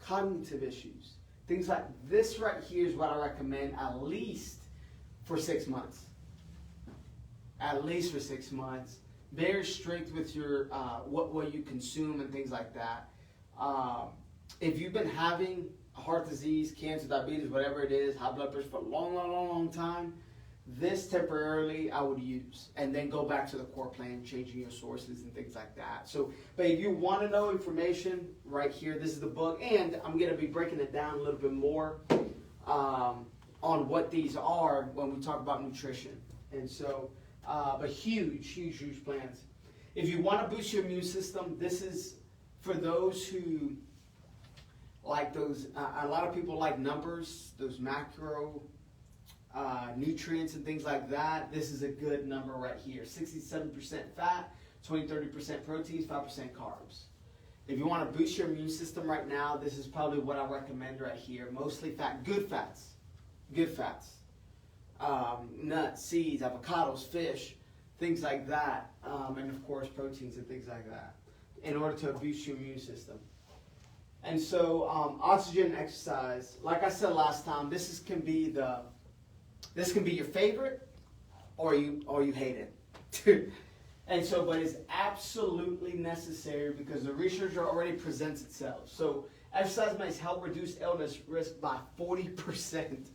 cognitive issues, things like this right here is what I recommend at least for 6 months. At least for 6 months. Very strict with your what you consume and things like that. If you've been having heart disease, cancer, diabetes, whatever it is, high blood pressure for a long time, this temporarily I would use, and then go back to the core plan, changing your sources and things like that. So, but if you want to know information, right here, this is the book, and I'm going to be breaking it down a little bit more on what these are when we talk about nutrition. And so, but huge plans. If you want to boost your immune system, this is for those who like those. A lot of people like numbers, those macro nutrients and things like that. This is a good number right here. 67% fat, 20-30% proteins, 5% carbs. If you want to boost your immune system right now, this is probably what I recommend right here. Mostly fat, good fats. Nuts, seeds, avocados, fish, things like that. And of course proteins and things like that in order to boost your immune system. And so oxygen exercise, like I said last time, this can be your favorite or you hate it. And so, but it's absolutely necessary because the research already presents itself. So exercise may help reduce illness risk by 40%.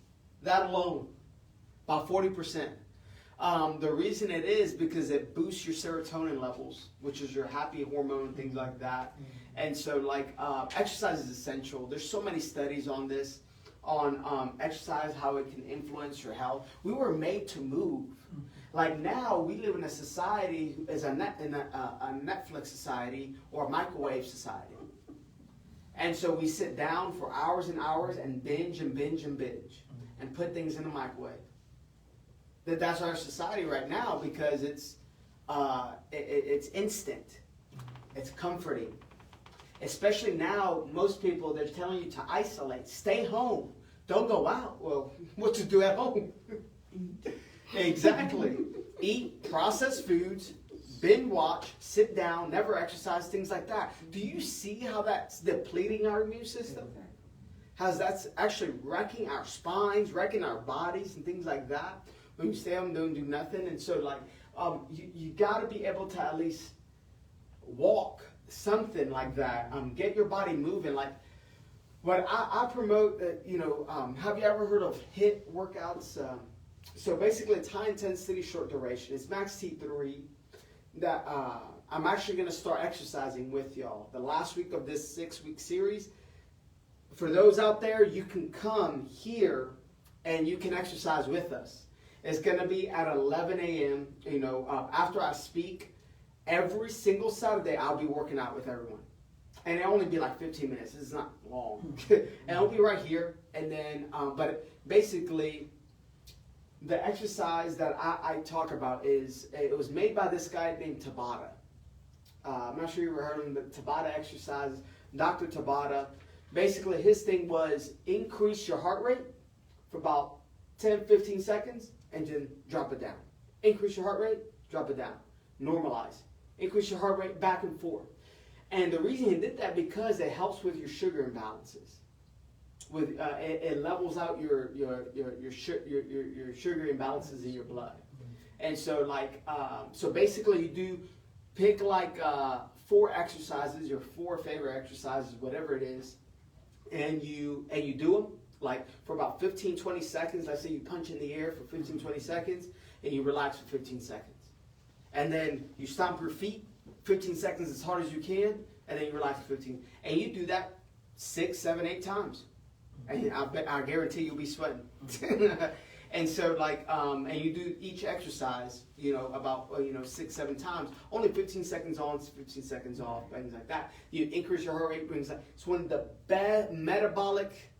That alone, by 40%. The reason it is because it boosts your serotonin levels, which is your happy hormone and things like that. And so exercise is essential. There's so many studies on this, on exercise, how it can influence your health. We were made to move. Like now, we live in a society as a Netflix society or a microwave society. And so we sit down for hours and hours and binge and put things in the microwave. That's our society right now because it's instant. It's comforting. Especially now, most people, they're telling you to isolate. Stay home. Don't go out. Well, what to do at home? Exactly. Eat processed foods, binge watch, sit down, never exercise, things like that. Do you see how that's depleting our immune system? How that's actually wrecking our spines, wrecking our bodies and things like that? When you stay home, don't do nothing. And so you got to be able to at least walk, something like that. Get your body moving. Like what I promote that, have you ever heard of HIIT workouts? So basically it's high intensity, short duration. It's max T3 that I'm actually going to start exercising with y'all. The last week of this 6-week series. For those out there, you can come here and you can exercise with us. It's going to be at 11 a.m. After I speak, every single Saturday I'll be working out with everyone. And it'll only be like 15 minutes. It's not long. And it'll be right here. And then, but basically, the exercise that I talk about it was made by this guy named Tabata. I'm not sure you ever heard of him, but Tabata exercises. Dr. Tabata, basically his thing was increase your heart rate for about 10, 15 seconds and then drop it down. Increase your heart rate, drop it down. Normalize. Increase your heart rate back and forth. And the reason he did that because it helps with your sugar imbalances. It levels out your sugar imbalances in your blood. And so like, so basically you do pick like 4 exercises, your 4 favorite exercises, whatever it is, and you do them like for about 15, 20 seconds. Let's say you punch in the air for 15, 20 seconds, and you relax for 15 seconds. And then you stomp your feet 15 seconds as hard as you can, and then you relax for 15. And you do that 6, 7, 8 times. And I guarantee you'll be sweating. And so like, and you do each exercise, about, 6, 7 times, only 15 seconds on, 15 seconds off, things like that. You increase your heart rate, it's one of the best metabolic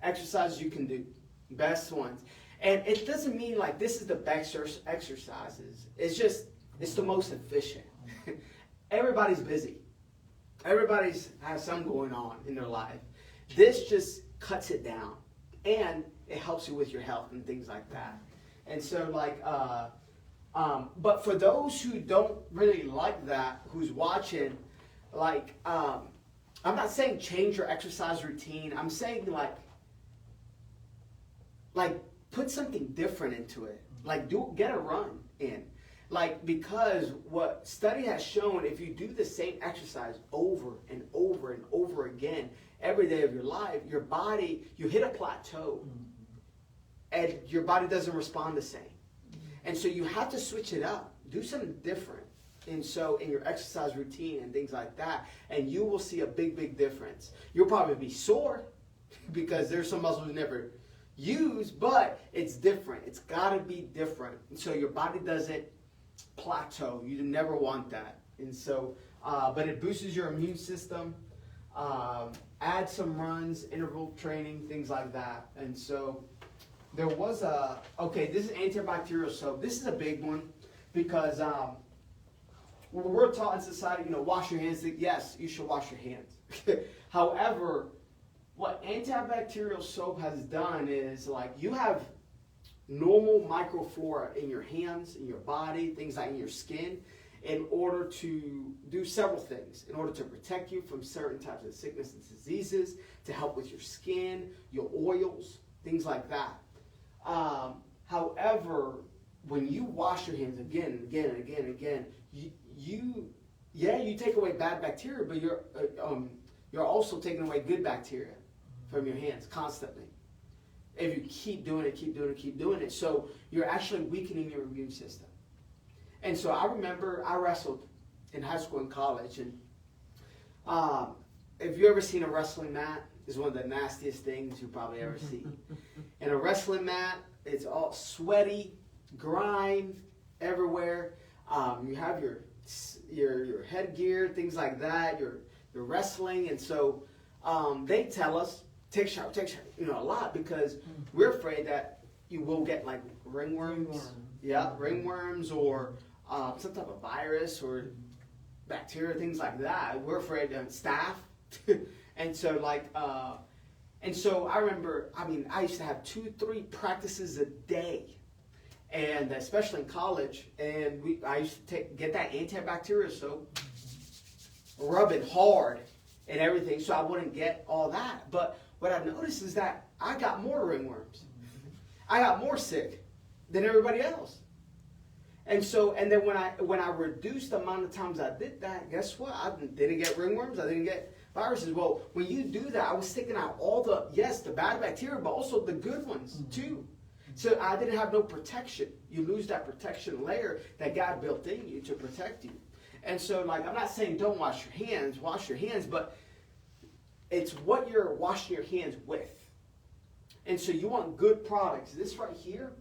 exercises you can do, best ones. And it doesn't mean like this is the best exercises. It's the most efficient. Everybody's busy. Everybody's has something going on in their life. This just cuts it down, and it helps you with your health and things like that. And so like, but for those who don't really like that, who's watching, like, I'm not saying change your exercise routine. I'm saying like put something different into it. Like get a run in. Like, because what study has shown, if you do the same exercise over and over and over again every day of your life, your body, you hit a plateau, and your body doesn't respond the same. And so you have to switch it up, do something different. And so in your exercise routine and things like that, and you will see a big, big difference. You'll probably be sore because there's some muscles you never use, but it's different. It's got to be different. And so your body doesn't plateau. You never want that. And so, but it boosts your immune system, add some runs, interval training, things like that. And so there was this is antibacterial soap. This is a big one because we're taught in society, wash your hands. Yes, you should wash your hands. However, what antibacterial soap has done is like you have normal microflora in your hands, in your body, things like in your skin, in order to do several things. In order to protect you from certain types of sickness and diseases, to help with your skin, your oils, things like that. However, when you wash your hands again and again and again and again, you take away bad bacteria, but you're also taking away good bacteria from your hands constantly. If you keep doing it, so you're actually weakening your immune system. And so I remember I wrestled in high school and college, and if you ever seen a wrestling mat, it's one of the nastiest things you probably ever see. And a wrestling mat, it's all sweaty, grime everywhere. You have your headgear, things like that. You're wrestling, and so they tell us take a shower, a lot, because we're afraid that you will get like ringworms. Yeah, ringworms or some type of virus or bacteria, things like that. We're afraid of staph. And so and so I remember, I used to have 2-3 practices a day, and especially in college, and I used to get that antibacterial soap, rub it hard and everything, so I wouldn't get all that. But what I noticed is that I got more ringworms. I got more sick than everybody else. And so, and then when I reduced the amount of times I did that, guess what? I didn't get ringworms. I didn't get viruses. Well, when you do that, I was taking out all the bad bacteria, but also the good ones too. So I didn't have no protection. You lose that protection layer that God built in you to protect you. And so, like, I'm not saying don't wash your hands, but it's what you're washing your hands with. And so you want good products. This right here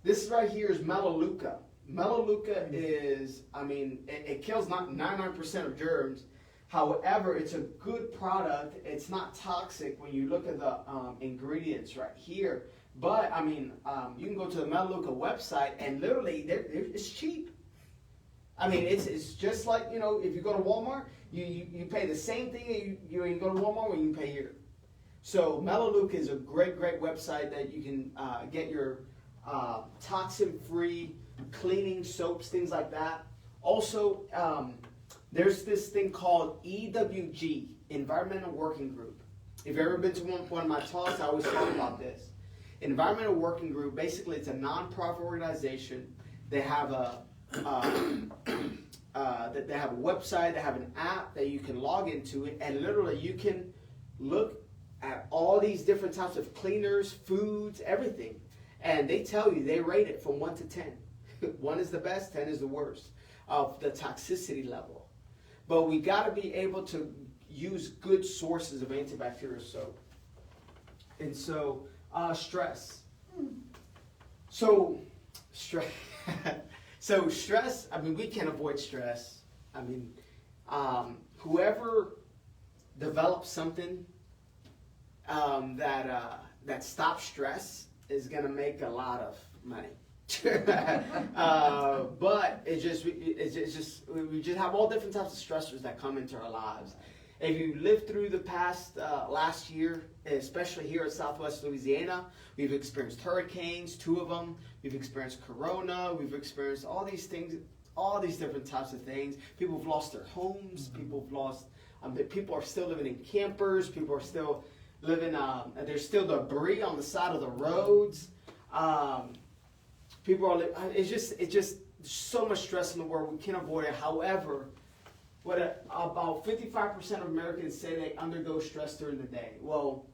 is Melaleuca. Melaleuca is, it kills 99% of germs. However, it's a good product. It's not toxic when you look at the ingredients right here. But, you can go to the Melaleuca website, and literally, it's cheap. It's just like, if you go to Walmart, you pay the same thing you go to Walmart when you pay here. So Melaleuca is a great website that you can get your toxin-free cleaning soaps, things like that. Also, there's this thing called EWG, Environmental Working Group. If you've ever been to one of my talks, I always talk about this. Environmental Working Group, basically it's a nonprofit organization. They have they have a website, they have an app that you can log into it, and literally you can look at all these different types of cleaners, foods, everything. And they tell you, they rate it from 1 to 10. 1 is the best, 10 is the worst of the toxicity level. But we got to be able to use good sources of antibacterial soap. And so, stress. So, stress. So, stress, I mean, we can't avoid stress. I mean, whoever develops something that stops stress is going to make a lot of money. But we just have all different types of stressors that come into our lives. If you lived through the past last year, especially here in Southwest Louisiana, we've experienced hurricanes, 2 of them. We've experienced corona. We've experienced all these things, all these different types of things. People have lost their homes. People have lost. People are still living in campers. People are still living. There's still debris on the side of the roads. People are. It's just so much stress in the world. We can't avoid it. However, about 55% of Americans say they undergo stress during the day. Well,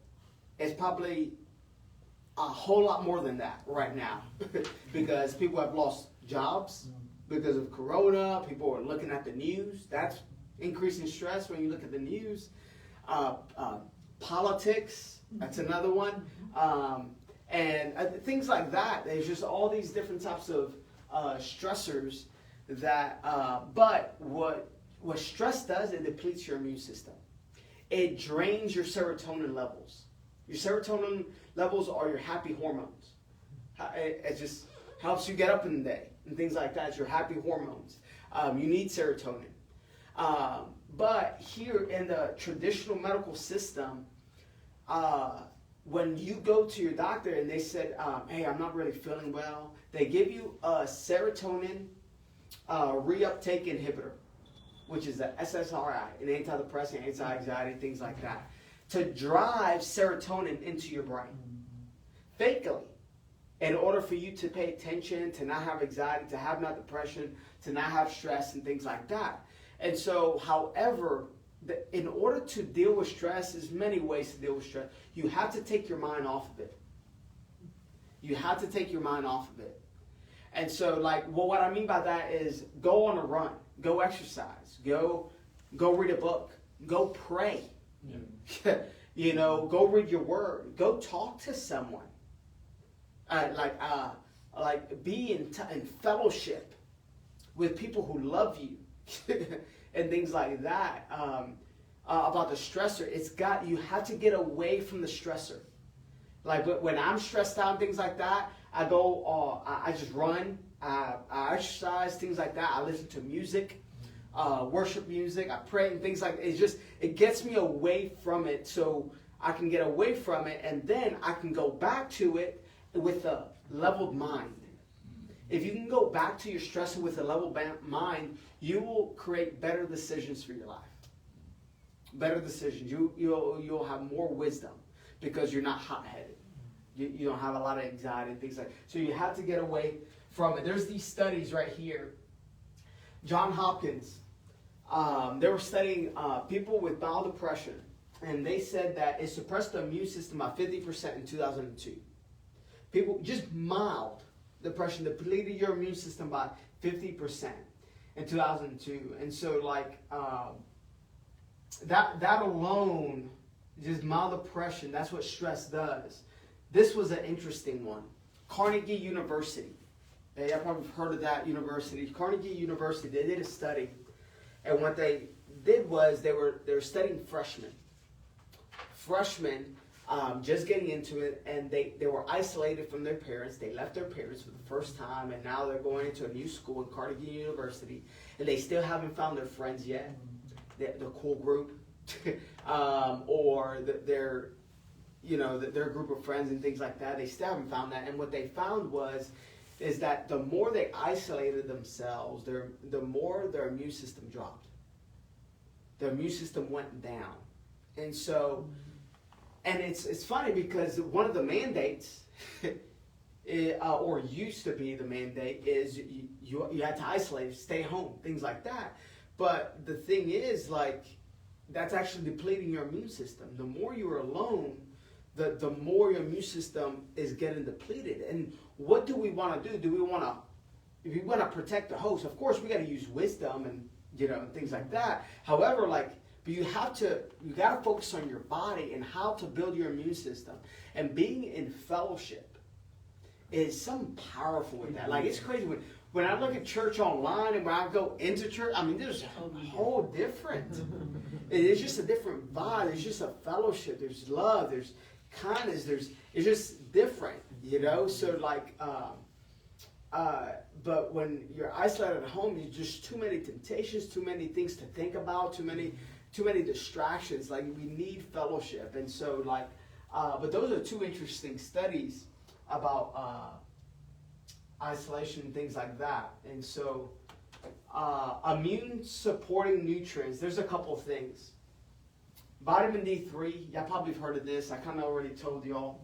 it's probably a whole lot more than that right now because people have lost jobs because of corona. People are looking at the news. That's increasing stress when you look at the news. Politics, that's another one. And things like that. There's just all these different types of stressors that, but what stress does, it depletes your immune system. It drains your serotonin levels. Your serotonin levels are your happy hormones. It just helps you get up in the day and things like that. It's your happy hormones. You need serotonin. But here in the traditional medical system, when you go to your doctor and they said, hey, I'm not really feeling well, they give you a serotonin reuptake inhibitor, which is the SSRI, an antidepressant, anti-anxiety, things like that, to drive serotonin into your brain, fakely, in order for you to pay attention, to not have anxiety, to have not depression, to not have stress, and things like that. And so, however, in order to deal with stress, there's many ways to deal with stress. You have to take your mind off of it. You have to take your mind off of it. And so, what I mean by that is go on a run, go exercise, go read a book, go pray, go read your word, go talk to someone, be in fellowship with people who love you, and things like that. About the stressor, you have to get away from the stressor. Like when I'm stressed out and things like that, I go, I just run, I exercise, things like that. I listen to music, worship music, I pray and things like that. It gets me away from it so I can get away from it, and then I can go back to it with a leveled mind. If you can go back to your stressor with a leveled mind, you will create better decisions for your life. Better decisions. You'll have more wisdom because you're not hot-headed. You don't have a lot of anxiety and things like that. So you have to get away from it. There's these studies right here. John Hopkins, they were studying people with mild depression, and they said that it suppressed the immune system by 50% in 2002. People, just mild depression depleted your immune system by 50% in 2002. And so that alone, just mild depression, that's what stress does. This was an interesting one. Carnegie University. Hey, I've probably heard of that university. Carnegie University, they did a study. And what they did was they were studying freshmen. Freshmen just getting into it, and they were isolated from their parents. They left their parents for the first time, and now they're going into a new school in Carnegie University, and they still haven't found their friends yet, the cool group, or their group of friends and things like that. They still haven't found that, and what they found is that the more they isolated themselves, the more their immune system dropped. Their immune system went down, and so And it's funny because one of the mandates, or used to be the mandate, is you had to isolate, stay home, things like that. But the thing is, like, that's actually depleting your immune system. The more you're alone, the more your immune system is getting depleted. And what do we want to do? Do we want to, if we want to protect the host, of course we got to use wisdom and, and things like that. However, like, but you got to focus on your body and how to build your immune system. And being in fellowship is something powerful with that. Like, it's crazy. When I look at church online and when I go into church, I mean, there's a whole different, it's just a different vibe. It's just a fellowship. There's love. There's kindness. It's just different, So like, but when you're isolated at home, there's just too many temptations, too many things to think about, too many distractions. Like, we need fellowship. And so like, but those are two interesting studies about isolation and things like that. And so immune supporting nutrients, there's a couple of things. Vitamin D3, y'all probably have heard of this. I kind of already told y'all.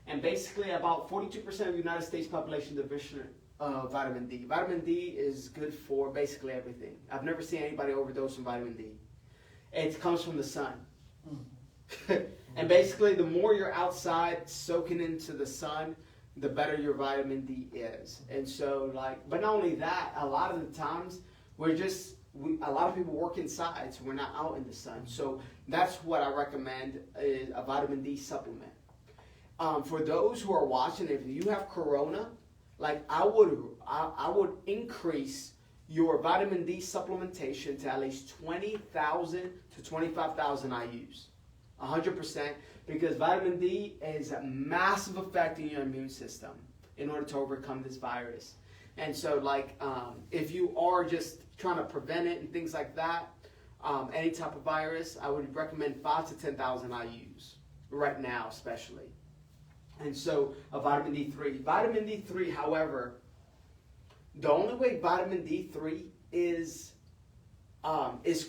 And basically about 42% of the United States population deficient of vitamin D. Vitamin D is good for basically everything. I've never seen anybody overdose on vitamin D. It comes from the sun. And basically, the more you're outside soaking into the sun, the better your vitamin D is. And so, like, but not only that, a lot of the times, a lot of people work inside, so we're not out in the sun. So that's what I recommend, is a vitamin D supplement. For those who are watching, if you have corona, like, I would increase your vitamin D supplementation to at least 20,000 to 25,000 IUs. 100%, because vitamin D is a massive effect in your immune system in order to overcome this virus. And so, like, if you are just trying to prevent it and things like that, any type of virus, I would recommend 5,000 to 10,000 IUs right now, especially. And so, a vitamin D3. Vitamin D3, however, the only way vitamin D3 is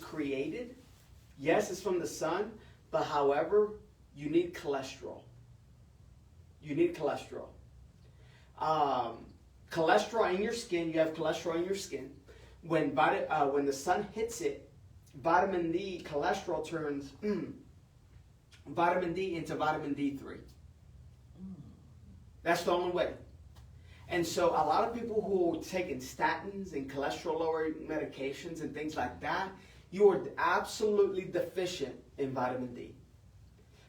created, yes, it's from the sun, but however, you need cholesterol. You need cholesterol. Cholesterol in your skin, you have cholesterol in your skin. When the sun hits it, vitamin D, cholesterol turns vitamin D into vitamin D3. That's the only way. And so a lot of people who are taking statins and cholesterol-lowering medications and things like that, you are absolutely deficient in vitamin D.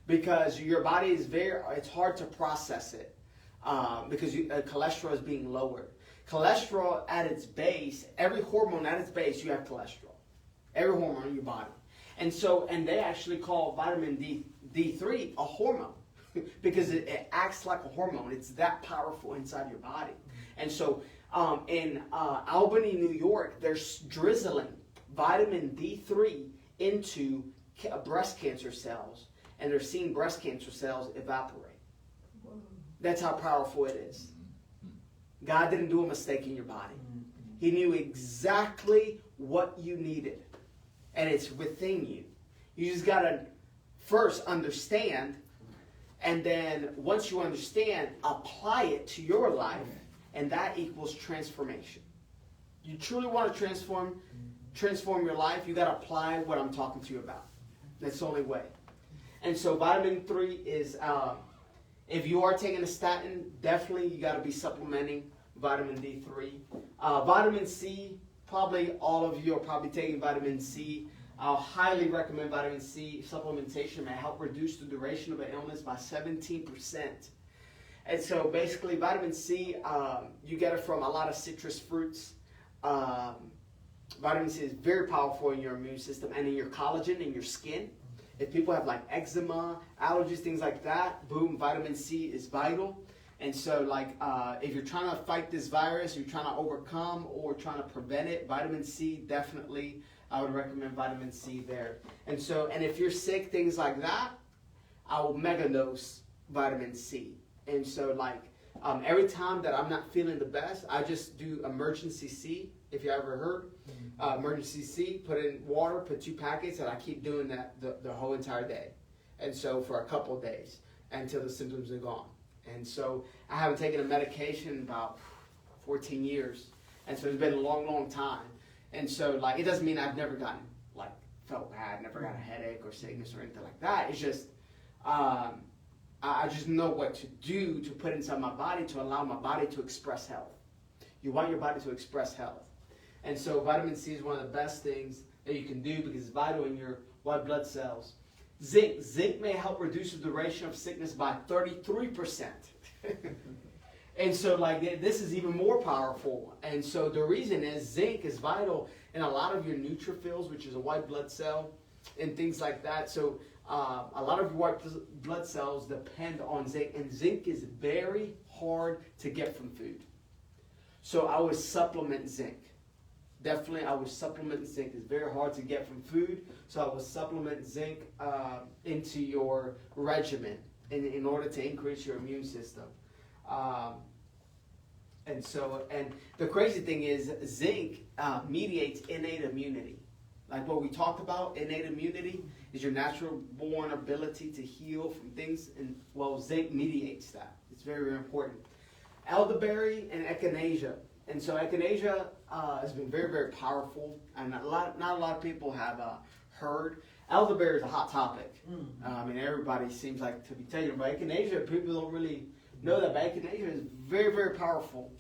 Because your body is it's hard to process it because cholesterol is being lowered. Cholesterol at its base, every hormone at its base, you have cholesterol. Every hormone in your body. And they actually call vitamin D3 a hormone. Because it acts like a hormone. It's that powerful inside your body. And so in Albany, New York, they're drizzling vitamin D3 into breast cancer cells. And they're seeing breast cancer cells evaporate. That's how powerful it is. God didn't do a mistake in your body. He knew exactly what you needed. And it's within you. You just got to first understand. And then once you understand, apply it to your life, and that equals transformation. You truly want to transform your life, you got to apply what I'm talking to you about. That's the only way. And so vitamin 3 is, if you are taking a statin, definitely you got to be supplementing vitamin D3. Vitamin C, probably all of you are probably taking vitamin C. I'll highly recommend vitamin C supplementation. It may help reduce the duration of an illness by 17%. And so basically vitamin C, you get it from a lot of citrus fruits. Vitamin C is very powerful in your immune system and in your collagen, in your skin. If people have like eczema, allergies, things like that, boom, vitamin C is vital. And so like if you're trying to fight this virus, you're trying to overcome or trying to prevent it, vitamin C definitely, I would recommend vitamin C there. And so, and if you're sick, things like that, I will mega dose vitamin C. And so like every time that I'm not feeling the best, I just do emergency C, if you ever heard. Emergency C, put it in water, put 2 packets, and I keep doing that the whole entire day. and so for a couple of days until the symptoms are gone. And so I haven't taken a medication in about 14 years, and so it's been a long, long time. And so like it doesn't mean I've never gotten like felt bad, never got a headache or sickness or anything like that. It's just I just know what to do to put inside my body to allow my body to express health. You want your body to express health. And so vitamin C is one of the best things that you can do because it's vital in your white blood cells. Zinc may help reduce the duration of sickness by 33%. And so like this is even more powerful. And so the reason is zinc is vital in a lot of your neutrophils, which is a white blood cell, and things like that. So a lot of your white blood cells depend on zinc, and zinc is very hard to get from food. So I would supplement zinc. Definitely, I would supplement zinc. It's very hard to get from food, so I would supplement zinc into your regimen in order to increase your immune system. And the crazy thing is, zinc mediates innate immunity. Like what we talked about, innate immunity is your natural born ability to heal from things, and well, zinc mediates that. It's very, very important. Elderberry and echinacea. And so echinacea has been very, very powerful, and not a lot of people have heard. Elderberry is a hot topic. I mean, everybody seems like to be taking it, but echinacea, people don't really know that, but echinacea is very, very powerful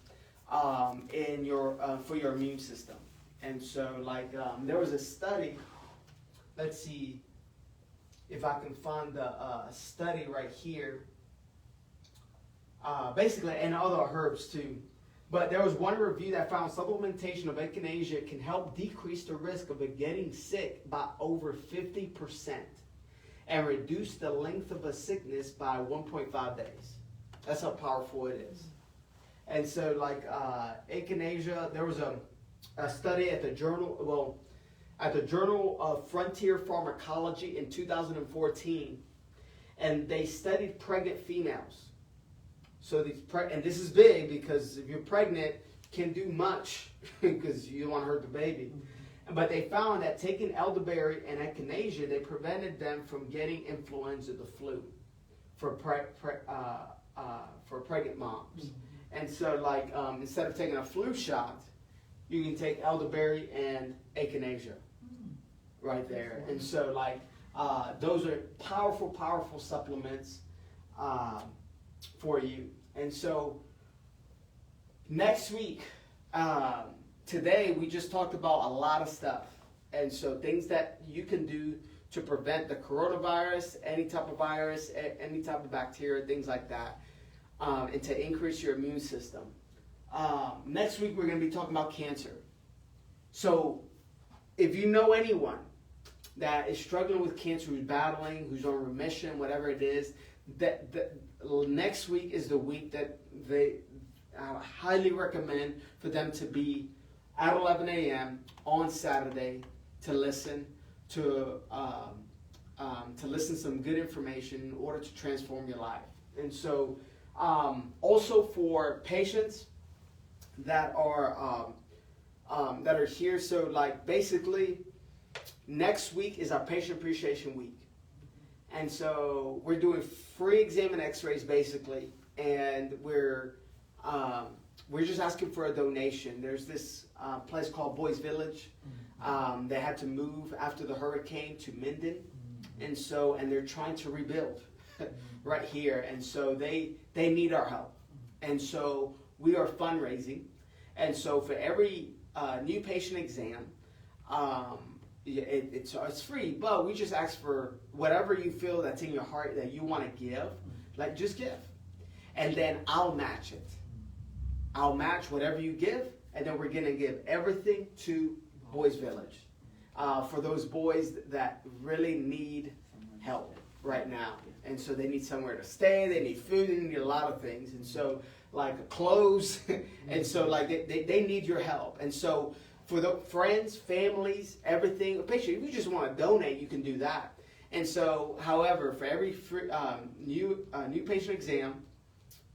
in your for your immune system. And so, like, there was a study. Let's see if I can find the study right here. Basically, and other herbs too. But there was one review that found supplementation of echinacea can help decrease the risk of it getting sick by over 50% and reduce the length of a sickness by 1.5 days. That's how powerful it is. And so, like, echinacea, there was a study at the Journal of Frontier Pharmacology in 2014, and they studied pregnant females. So and this is big because if you're pregnant, you can't do much because you don't want to hurt the baby. But they found that taking elderberry and echinacea, they prevented them from getting influenza, the flu, for pregnant moms. And so, like, instead of taking a flu shot, you can take elderberry and echinacea right there. And so, like, those are powerful, powerful supplements for you. And so, next week, today we just talked about a lot of stuff. And so, things that you can do to prevent the coronavirus, any type of virus, any type of bacteria, things like that, and to increase your immune system. Next week, we're going to be talking about cancer. So, if you know anyone that is struggling with cancer, who's battling, who's on remission, whatever it is, that next week is the week that they highly recommend for them to be at 11 a.m. on Saturday to listen to some good information in order to transform your life. And so, also for patients that are here, so like basically next week is our patient appreciation week. And so we're doing free exam and x-rays basically, and we're just asking for a donation. There's this place called Boys Village. They had to move after the hurricane to Minden, and they're trying to rebuild right here, and so they need our help. And so we are fundraising, and so for every new patient exam, it's free, but we just ask for whatever you feel that's in your heart that you want to give, like just give. And then I'll match it. I'll match whatever you give, and then we're going to give everything to Boys Village for those boys that really need help right now. And so they need somewhere to stay, they need food, they need a lot of things. And so, like clothes, and so like they need your help. And so for the friends, families, everything, basically, if you just want to donate, you can do that. And so, however, for every free, new patient exam,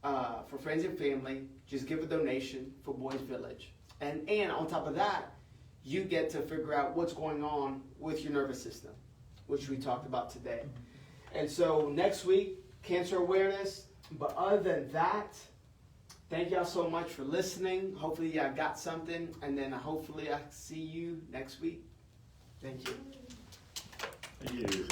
for friends and family, just give a donation for Boys Village. And on top of that, you get to figure out what's going on with your nervous system, which we talked about today. And so next week, cancer awareness. But other than that, thank y'all so much for listening. Hopefully y'all got something. And then hopefully I see you next week. Thank you. Thank you.